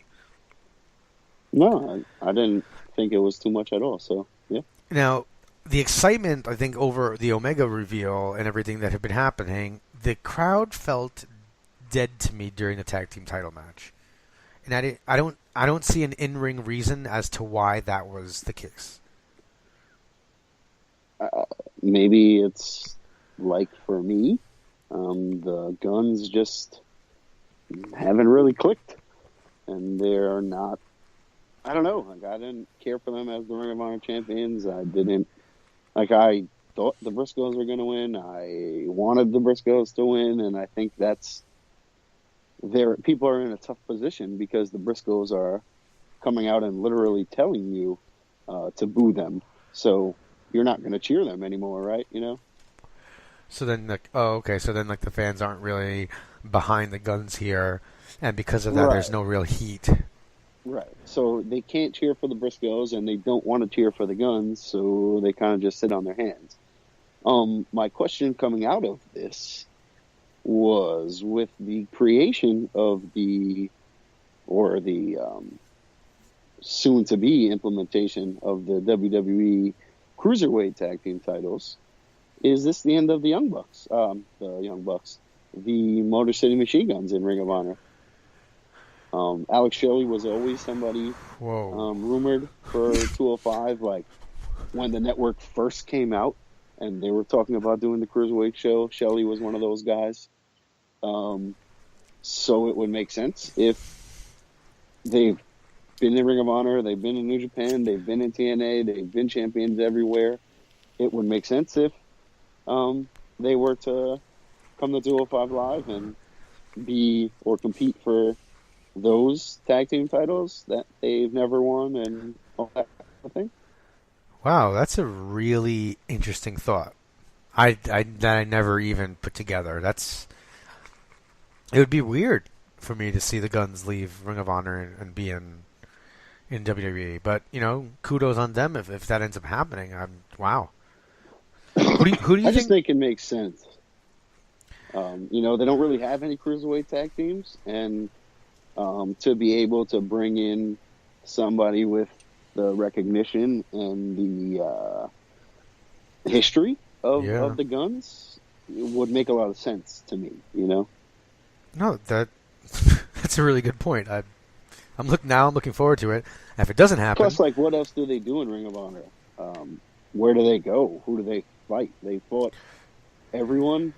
No, I didn't think it was too much at all. So yeah. Now, the excitement, I think, over the Omega reveal and everything that had been happening, the crowd felt dead to me during the tag team title match, and I don't see an in-ring reason as to why that was the case. Maybe it's like for me, the Guns just haven't really clicked, and they're not. I don't know. Like, I didn't care for them as the Ring of Honor champions. I thought the Briscoes were going to win. I wanted the Briscoes to win, and I think people are in a tough position because the Briscoes are coming out and literally telling you to boo them. So you're not going to cheer them anymore, right? So then, So then, the fans aren't really behind the Guns here, and because of that, There's no real heat. Right. So they can't cheer for the Briscoes, and they don't want to cheer for the Guns, so they kind of just sit on their hands. My question coming out of this was with the creation of the soon-to-be implementation of the WWE Cruiserweight Tag Team titles, is this the end of the Young Bucks? The Motor City Machine Guns in Ring of Honor. Alex Shelley was always somebody rumored for 205. Like when the network first came out and they were talking about doing the Cruiserweight show, Shelley was one of those guys. So it would make sense if they've been in Ring of Honor, they've been in New Japan, they've been in TNA, they've been champions everywhere. It would make sense if they were to come to 205 Live and be or compete for those tag team titles that they've never won and all that kind of thing. Wow, that's a really interesting thought. That I never even put together. It would be weird for me to see the Guns leave Ring of Honor and be in WWE. But, kudos on them if that ends up happening. Wow. Who do you I just think it makes sense. They don't really have any cruiserweight tag teams, and to be able to bring in somebody with the recognition and the history of the Guns would make a lot of sense to me. No, that's a really good point. I'm looking forward to it. And if it doesn't happen, plus, what else do they do in Ring of Honor? Where do they go? Who do they fight? They fought everyone.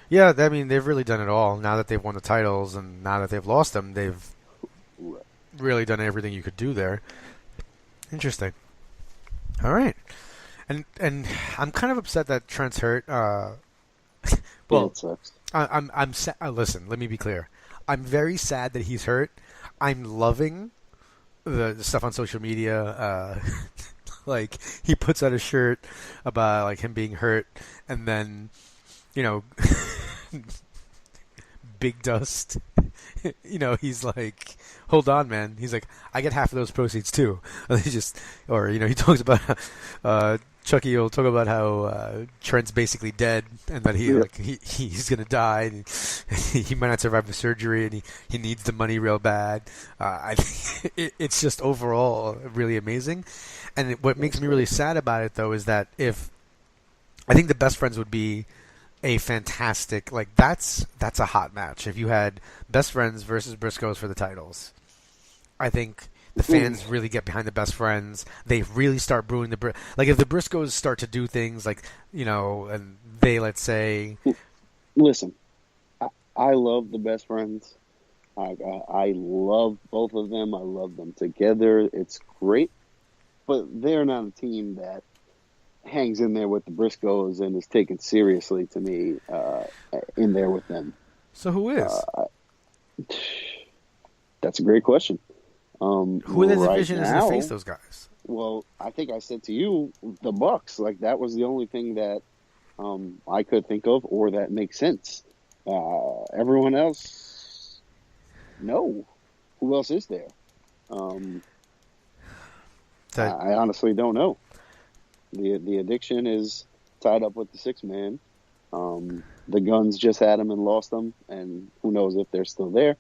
Yeah, I mean, they've really done it all. Now that they've won the titles and now that they've lost them, they've really done everything you could do there. Interesting. All right. And I'm kind of upset that Trent's hurt. Well, it sucks. I'm listen, let me be clear. I'm very sad that he's hurt. I'm loving the stuff on social media. He puts out a shirt about him being hurt, and then Big Dust, he's like, hold on, man. He's like, I get half of those proceeds too. And he talks about Chucky will talk about how Trent's basically dead and that he's gonna die and he might not survive the surgery and he needs the money real bad. I think it's just overall really amazing. And what makes me really sad about it though is that I think the Best Friends would be a fantastic, that's a hot match. If you had Best Friends versus Briscoes for the titles, I think the fans really get behind the Best Friends. They really start brewing if the Briscoes start to do things and they, let's say... Listen, I love the Best Friends. I love both of them. I love them together. It's great. But they're not a team that hangs in there with the Briscoes and is taken seriously to me in there with them. So who is? That's a great question. Who in the division is to face those guys? Well, I think I said to you, the Bucks. That was the only thing that I could think of or that makes sense. Everyone else, no. Who else is there? I honestly don't know. The Addiction is tied up with the 6-man. The Guns just had them and lost them, and who knows if they're still there.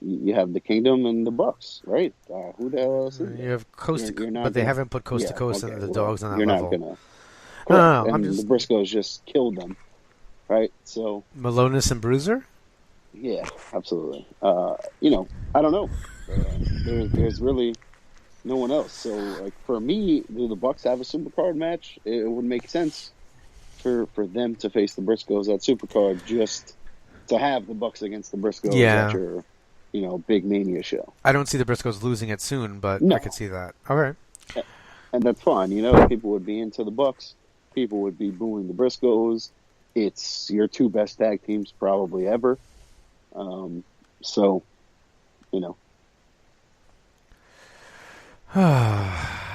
You have the Kingdom and the Bucks, right? Who the hell else is there? You have Coast to Coast, but they haven't put Coast to Coast and the Dogs on that you're level. You're not No, gonna. I'm just... The Briscoes just killed them, right? So Malonis and Bruiser? Yeah, absolutely. I don't know. There's really no one else. So, for me, do the Bucks have a Supercard match? It would make sense for them to face the Briscoes at Supercard, just to have the Bucks against the Briscoes at your, big Mania show. I don't see the Briscoes losing it soon, but I could see that. All right. And that's fine. People would be into the Bucks. People would be booing the Briscoes. It's your two best tag teams probably ever. All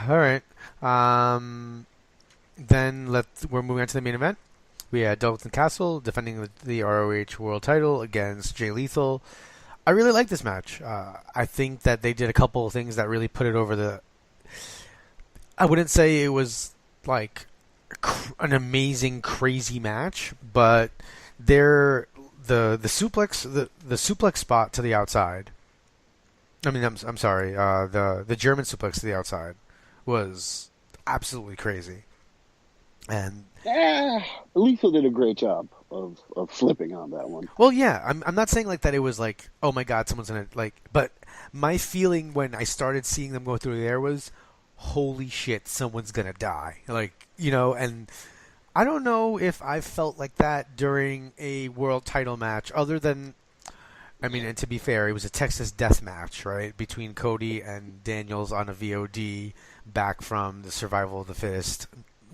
right. Then we're moving on to the main event. We had Dalton Castle defending the ROH World Title against Jay Lethal. I really like this match. I think that they did a couple of things that really put it over the... I wouldn't say it was an amazing, crazy match, but the suplex spot to the outside. I mean, I'm sorry. The German suplex to the outside was absolutely crazy. And Lethal did a great job of flipping on that one. Well, yeah, I'm not saying that it was oh my god, someone's gonna but my feeling when I started seeing them go through there was, holy shit, someone's gonna die. And I don't know if I felt like that during a world title match, other than, I mean, and to be fair, it was a Texas death match, right, between Cody and Daniels on a VOD back from the Survival of the Fittest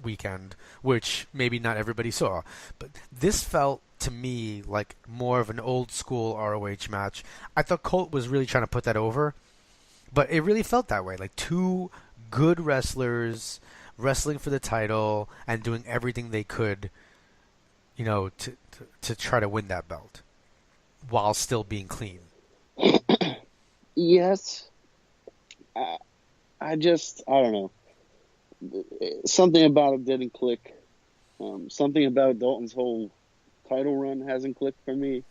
weekend, which maybe not everybody saw. But this felt to me like more of an old school ROH match. I thought Colt was really trying to put that over, but it really felt that way. Like two good wrestlers wrestling for the title and doing everything they could, to try to win that belt while still being clean. Yes. I don't know. Something about it didn't click. Something about Dalton's whole title run hasn't clicked for me.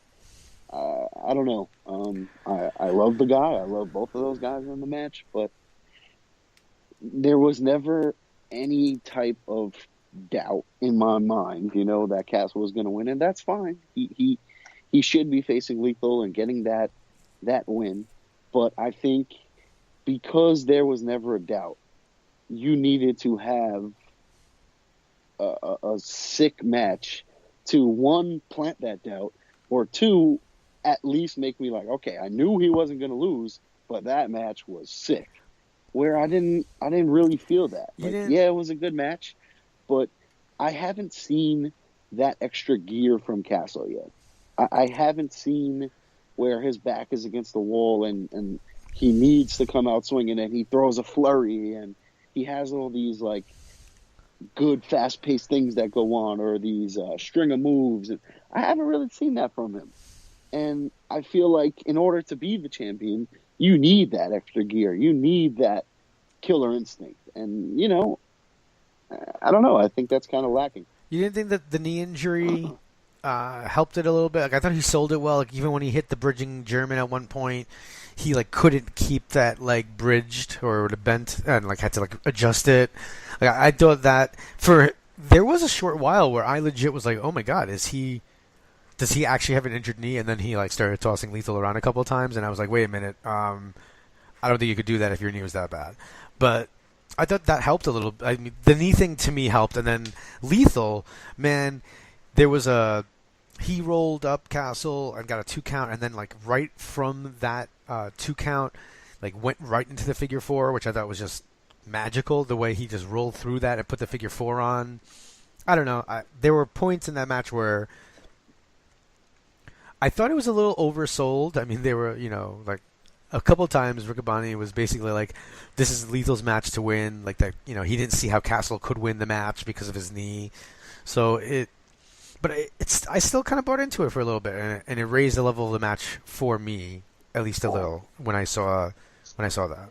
I don't know. I love the guy. I love both of those guys in the match, but there was never any type of doubt in my mind, that Castle was going to win, and that's fine. He should be facing Lethal and getting that win. But I think because there was never a doubt, you needed to have a sick match to, one, plant that doubt, or two, at least make me like, okay, I knew he wasn't going to lose, but that match was sick. Where I didn't really feel that. Yeah, it was a good match, but I haven't seen that extra gear from Castle yet. I haven't seen where his back is against the wall and he needs to come out swinging and he throws a flurry and he has all these like good fast-paced things that go on, or these string of moves. And I haven't really seen that from him. And I feel like in order to be the champion, you need that extra gear. You need that killer instinct. And, I don't know. I think that's kind of lacking. You didn't think that the knee injury helped it a little bit? Like, I thought he sold it well. Like, even when he hit the bridging German at one point, he couldn't keep that leg bridged or would have bent and had to adjust it. Like, I thought that there was a short while where I legit was like, oh my God, does he actually have an injured knee? And then he started tossing Lethal around a couple of times, and I was like, wait a minute, I don't think you could do that if your knee was that bad. But I thought that helped a little. I mean, the knee thing to me helped, and then Lethal, man, there was he rolled up Castle and got a 2 count, and then right from that 2 count, went right into the figure 4, which I thought was just magical. The way he just rolled through that and put the figure 4 on. I don't know. There were points in that match where I thought it was a little oversold. I mean, they were, a couple times Riccaboni was basically like, this is Lethal's match to win. Like that, he didn't see how Castle could win the match because of his knee. So I still kind of bought into it for a little bit, and it raised the level of the match for me, at least a little, when I saw that.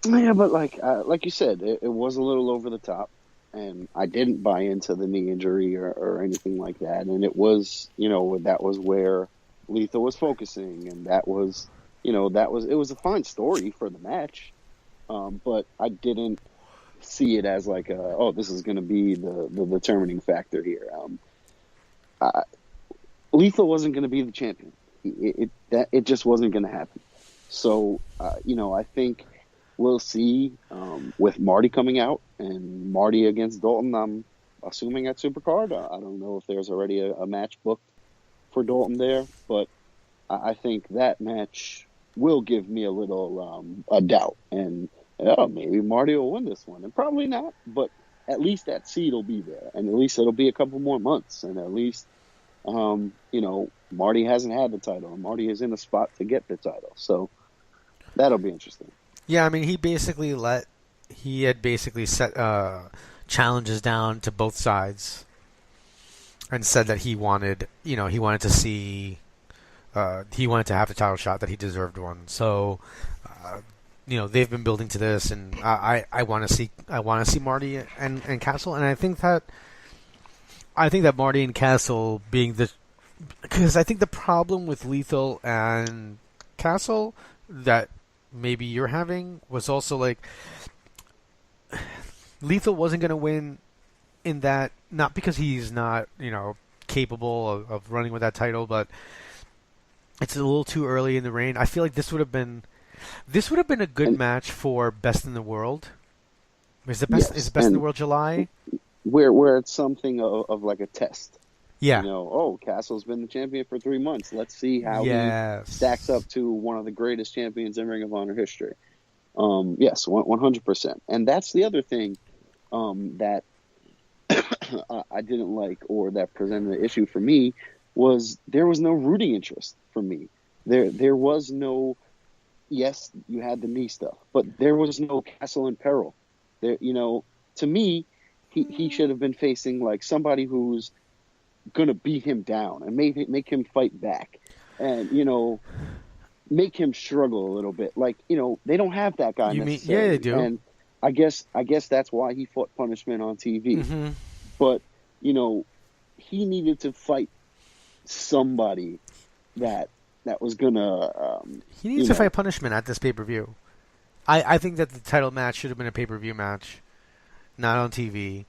Yeah, but like you said, it was a little over the top. And I didn't buy into the knee injury or anything like that. And it was, that was where Lethal was focusing. And that was, it was a fine story for the match. But I didn't see it as this is going to be the determining factor here. Lethal wasn't going to be the champion. It just wasn't going to happen. So, I think we'll see with Marty coming out and Marty against Dalton, I'm assuming at Supercard. I don't know if there's already a match booked for Dalton there, but I think that match will give me a little a doubt. And maybe Marty will win this one. And probably not, but at least that seed will be there. And at least it'll be a couple more months. And at least, Marty hasn't had the title. And Marty is in a spot to get the title. So that'll be interesting. Yeah, I mean, he had basically set challenges down to both sides, and said that he wanted to see, he wanted to have the title shot, that he deserved one. So, they've been building to this, and I want to see Marty and Castle, and I think that Marty and Castle because I think the problem with Lethal and Castle that maybe you're having was also Lethal wasn't going to win in that, not because he's not, capable of running with that title, but it's a little too early in the reign. I feel like this would have been a good match for Best in the World. Is Best in the World July? where it's something of like a test. Yeah. You know, oh, Castle's been the champion for 3 months. Let's see how he stacks up to one of the greatest champions in Ring of Honor history. Yes, 100%. And that's the other thing that I didn't like, or that presented an issue for me, was there was no rooting interest for me. There was no, yes, you had the knee stuff, but there was no Castle in peril. There, you know, to me, he should have been facing like somebody who's gonna beat him down and make him fight back, and you know, make him struggle a little bit. Like, you know, they don't have that guy. Yeah, they do. And I guess that's why he fought punishment on TV. Mm-hmm. But you know, he needed to fight somebody that was gonna. He needs to fight punishment at this pay-per-view. I think that the title match should have been a pay-per-view match, not on TV.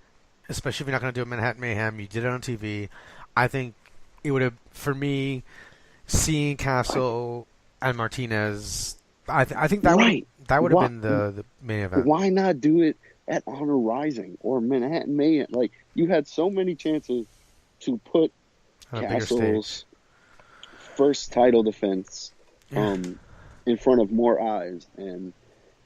Especially if you're not going to do a Manhattan Mayhem, you did it on TV. I think it would have, for me, seeing Castle and Martinez. I think that would have been the main event. Why not do it at Honor Rising or Manhattan Mayhem? Like, you had so many chances to put Castle's first title defense in front of more eyes, and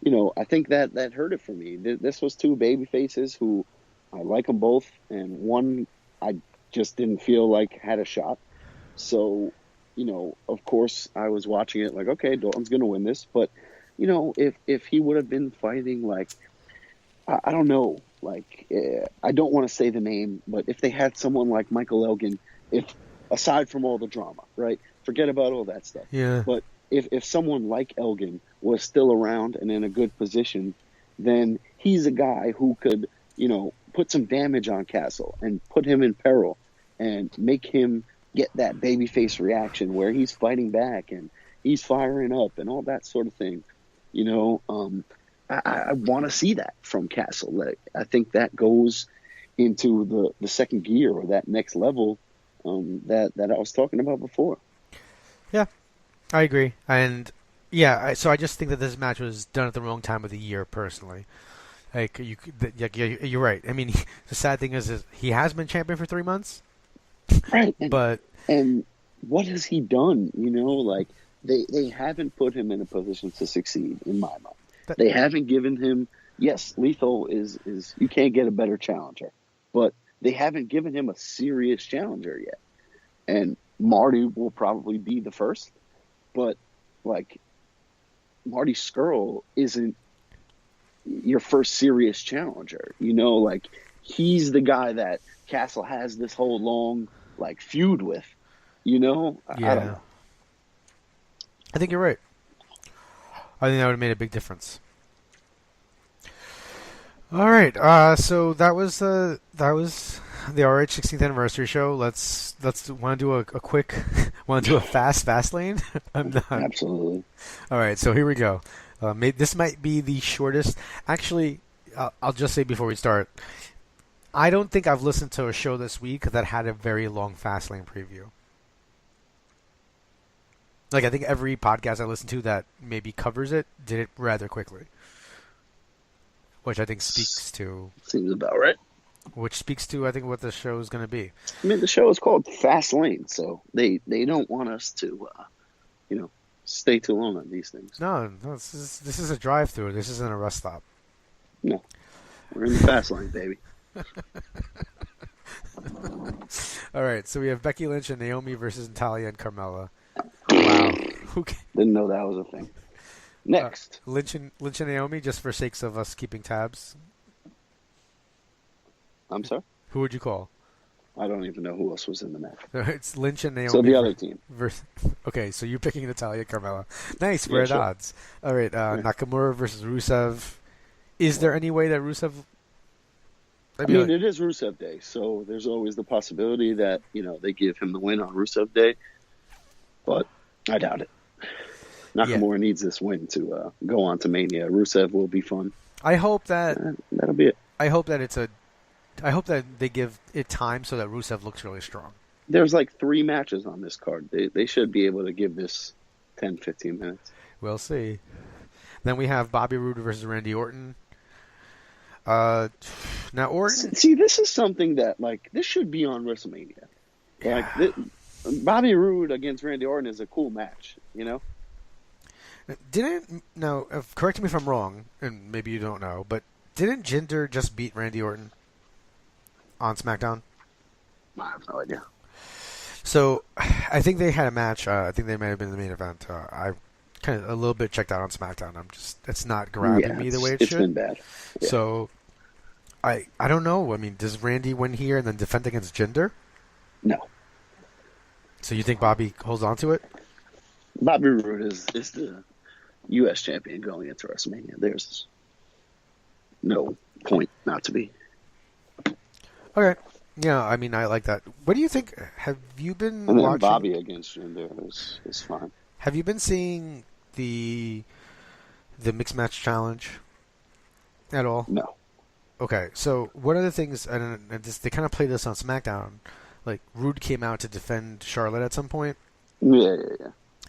you know, I think that hurt it for me. This was two baby faces who I like them both, and one I just didn't feel like had a shot. So, you know, of course, I was watching it like, okay, Dalton's going to win this. But, you know, if he would have been fighting like, I don't know, like, I don't want to say the name, but if they had someone like Michael Elgin, aside from all the drama, right? Forget about all that stuff. Yeah. But if someone like Elgin was still around and in a good position, then he's a guy who could, you know, put some damage on Castle and put him in peril and make him get that babyface reaction where he's fighting back and he's firing up and all that sort of thing. You know, I want to see that from Castle. I think that goes into the second gear, or that next level that I was talking about before. Yeah, I agree. And yeah, so I just think that this match was done at the wrong time of the year, personally. Like, you're right. I mean, the sad thing is he has been champion for 3 months. Right. And what has he done? You know, like, they haven't put him in a position to succeed, in my mind. They haven't given him, yes, Lethal is you can't get a better challenger, but they haven't given him a serious challenger yet. And Marty will probably be the first, but, like, Marty Scurll isn't your first serious challenger. You know, like, he's the guy that Castle has this whole long, like, feud with. You know? Yeah. I don't know. I think you're right. I think that would have made a big difference. All right, so that was the ROH 16th anniversary show. Let's want to do a quick, want to do a fast lane. I'm not. Absolutely. All right, so here we go. This might be the shortest. Actually, I'll just say before we start, I don't think I've listened to a show this week that had a very long Fastlane preview. Like, I think every podcast I listened to that maybe covers it did it rather quickly. Which I think speaks to... Seems about right. Which speaks to, I think, what the show is going to be. I mean, the show is called Fastlane, so they don't want us to, stay too long on these things. No, this is a drive-through. This isn't a rest stop. No. We're in the Fastlane, baby. All right, so we have Becky Lynch and Naomi versus Natalya and Carmella. Wow. Didn't know that was a thing. Next. Lynch and Naomi, just for sakes of us keeping tabs. I'm sorry? Who would you call? I don't even know who else was in the match. It's Lynch and Naomi. So the other team. Okay, so you're picking Natalya, Carmella. Nice, we're at odds. All right, Nakamura versus Rusev. Is there any way that Rusev... I mean, it is Rusev Day, so there's always the possibility that, they give him the win on Rusev Day. But I doubt it. Nakamura needs this win to go on to Mania. Rusev will be fun. I hope that... that'll be it. I hope that they give it time so that Rusev looks really strong. There's like 3 matches on this card. They should be able to give this 10, 15 minutes. We'll see. Then we have Bobby Roode versus Randy Orton. Now Orton. See, this is something that this should be on WrestleMania. Bobby Roode against Randy Orton is a cool match, Now, correct me if I'm wrong, and maybe you don't know, but didn't Jinder just beat Randy Orton on SmackDown? I have no idea. So, I think they had a match. I think they might have been in the main event. I kind of a little bit checked out on SmackDown. It's not grabbing me the way it should. It's been bad. Yeah. So, I don't know. I mean, does Randy win here and then defend against Jinder? No. So you think Bobby holds on to it? Bobby Roode is the U.S. champion going into WrestleMania. There's no point not to be. Okay. Yeah, I mean, I like that. What do you think? Have you been and then watching... Bobby against Jinder is fine. Have you been seeing the Mixed Match Challenge at all? No. Okay, so one of the things, and they kind of play this on SmackDown, like Rude came out to defend Charlotte at some point. Yeah.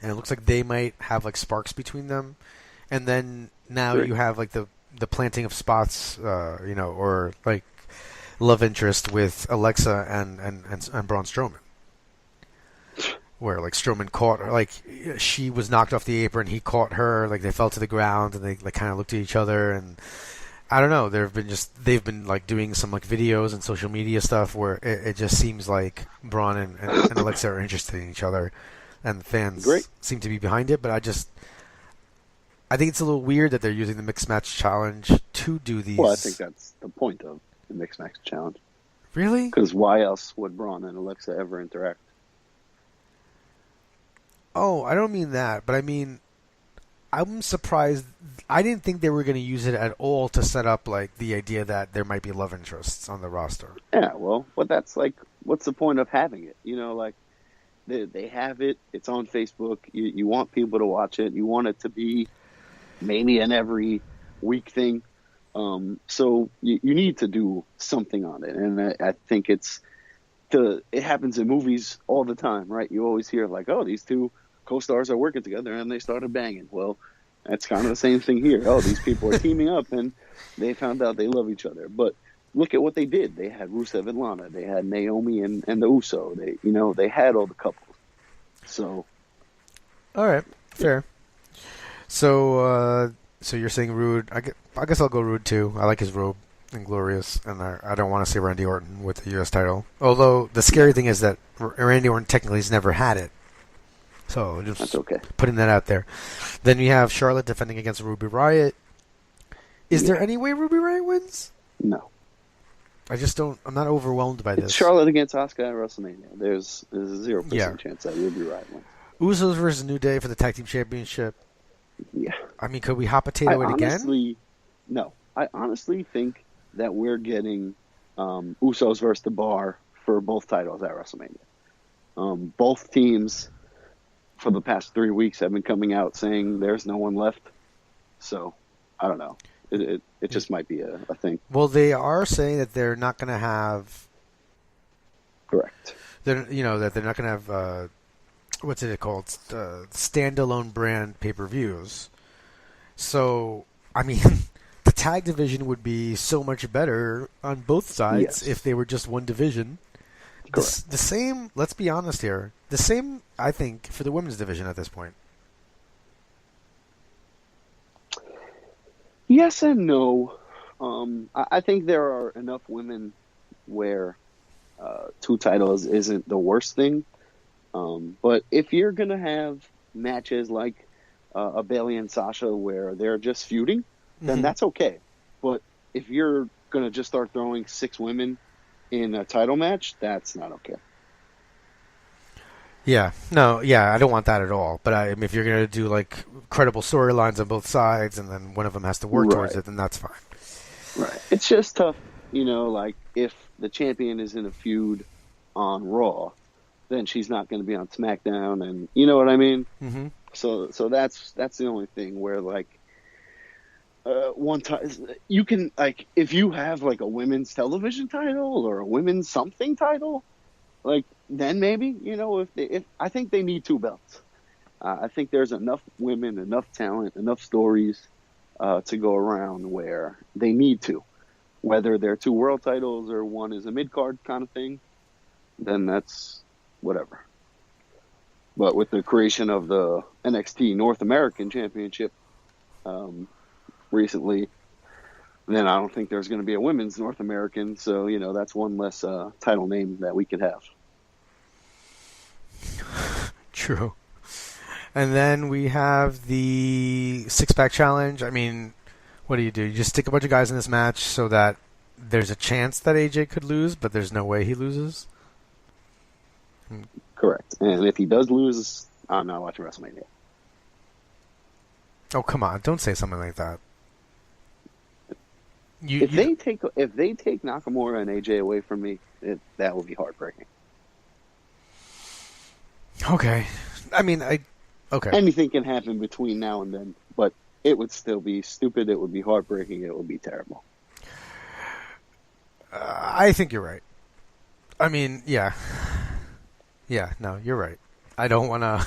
And it looks like they might have like sparks between them. And then now you have like the planting of spots, or like love interest with Alexa and Braun Strowman. Where like Strowman caught her, like she was knocked off the apron, he caught her, like they fell to the ground and they like kind of looked at each other, and I don't know. They've been like doing some like videos and social media stuff where it just seems like Braun and Alexa are interested in each other, and the fans seem to be behind it. But I think it's a little weird that they're using the Mixed Match Challenge to do these. Well, I think that's the point of the Mixed Match Challenge. Really? Because why else would Braun and Alexa ever interact? Oh, I don't mean that, but I mean, I'm surprised. I didn't think they were going to use it at all to set up like the idea that there might be love interests on the roster. Yeah, well, but that's like, what's the point of having it? Like they have it. It's on Facebook. You want people to watch it. You want it to be maybe an every week thing. So you need to do something on it, and I think it happens in movies all the time, right? You always hear like, oh, these two co-stars are working together and they started banging. Well, that's kind of the same thing here. Oh, these people are teaming up and they found out they love each other. But look at what they did. They had Rusev and Lana. They had Naomi and the Uso. They had all the couples. So, all right, fair. So you're saying Rude? I guess I'll go Rude too. I like his robe and glorious, and I don't want to see Randy Orton with the U.S. title. Although the scary thing is that Randy Orton technically has never had it. So just that's okay. Putting that out there. Then you have Charlotte defending against Ruby Riott. Is there any way Ruby Riott wins? No. I'm not overwhelmed by this. It's Charlotte against Asuka at WrestleMania. There's a 0% chance that Ruby Riott wins. Usos versus New Day for the Tag Team Championship. Yeah. I mean, could we hot potato it again? No. I honestly think that we're getting Usos versus the Bar for both titles at WrestleMania. Both teams for the past 3 weeks have been coming out saying there's no one left. So, I don't know. It just might be a thing. Well, they are saying that they're not going to have... Correct. That they're not going to have... what's it called? Standalone brand pay-per-views. So, I mean... The tag division would be so much better on both sides if they were just one division. The same, let's be honest here, the same, I think, for the women's division at this point. Yes and no. I think there are enough women where 2 titles isn't the worst thing. But if you're going to have matches like a Bayley and Sasha where they're just feuding, then that's okay. But if you're going to just start throwing 6 women in a title match, that's not okay. Yeah. No, I don't want that at all. But I mean, if you're going to do like credible storylines on both sides and then one of them has to work towards it, then that's fine. Right. It's just tough, like if the champion is in a feud on Raw, then she's not going to be on SmackDown, and you know what I mean? Mm-hmm. So that's the only thing where like, one time you can like if you have like a women's television title or a women's something title, like then maybe if I think they need 2 belts. I think there's enough women, enough talent, enough stories to go around where they need to. Whether they're 2 world titles or one is a mid-card kind of thing, then that's whatever. But with the creation of the NXT North American Championship recently, then I don't think there's going to be a women's North American. So, that's one less title name that we could have. True. And then we have the 6-pack challenge. I mean, what do? You just stick a bunch of guys in this match so that there's a chance that AJ could lose, but there's no way he loses? Correct. And if he does lose, I'm not watching WrestleMania. Oh, come on. Don't say something like that. If they take Nakamura and AJ away from me, that would be heartbreaking. Okay. I mean, okay. Anything can happen between now and then, but it would still be stupid. It would be heartbreaking. It would be terrible. I think you're right. I mean, yeah. Yeah, no, you're right. I don't want to...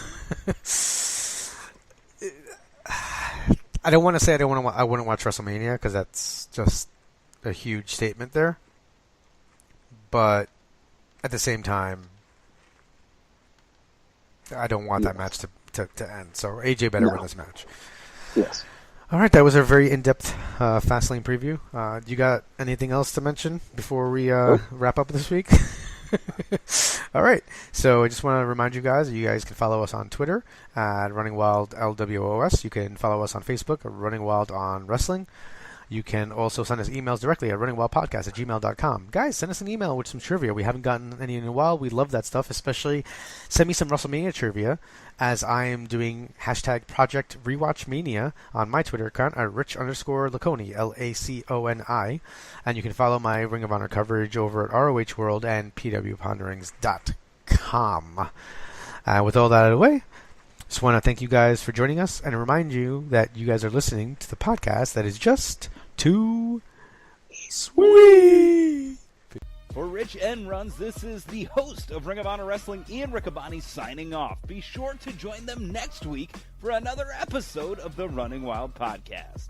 I don't want to say I wouldn't watch WrestleMania, because that's just a huge statement there. But at the same time, I don't want that match to end. So AJ better win this match. Yes. All right, that was our very in-depth Fastlane preview. You got anything else to mention before we wrap up this week? All right, so I just want to remind you guys that you guys can follow us on Twitter at Running Wild LWOS. You can follow us on Facebook at Running Wild on Wrestling. You can also send us emails directly at runningwildpodcast@gmail.com. Guys, send us an email with some trivia. We haven't gotten any in a while. We love that stuff, especially send me some WrestleMania trivia, as I am doing hashtag Project Rewatch Mania on my Twitter account at Rich_Laconi, Laconi. And you can follow my Ring of Honor coverage over at ROH World and PWPonderings.com. With all that out of the way, just want to thank you guys for joining us and remind you that you guys are listening to the podcast that is just too sweet. For Rich and Runz, this is the host of Ring of Honor Wrestling, Ian Riccaboni, signing off. Be sure to join them next week for another episode of the Running Wild Podcast.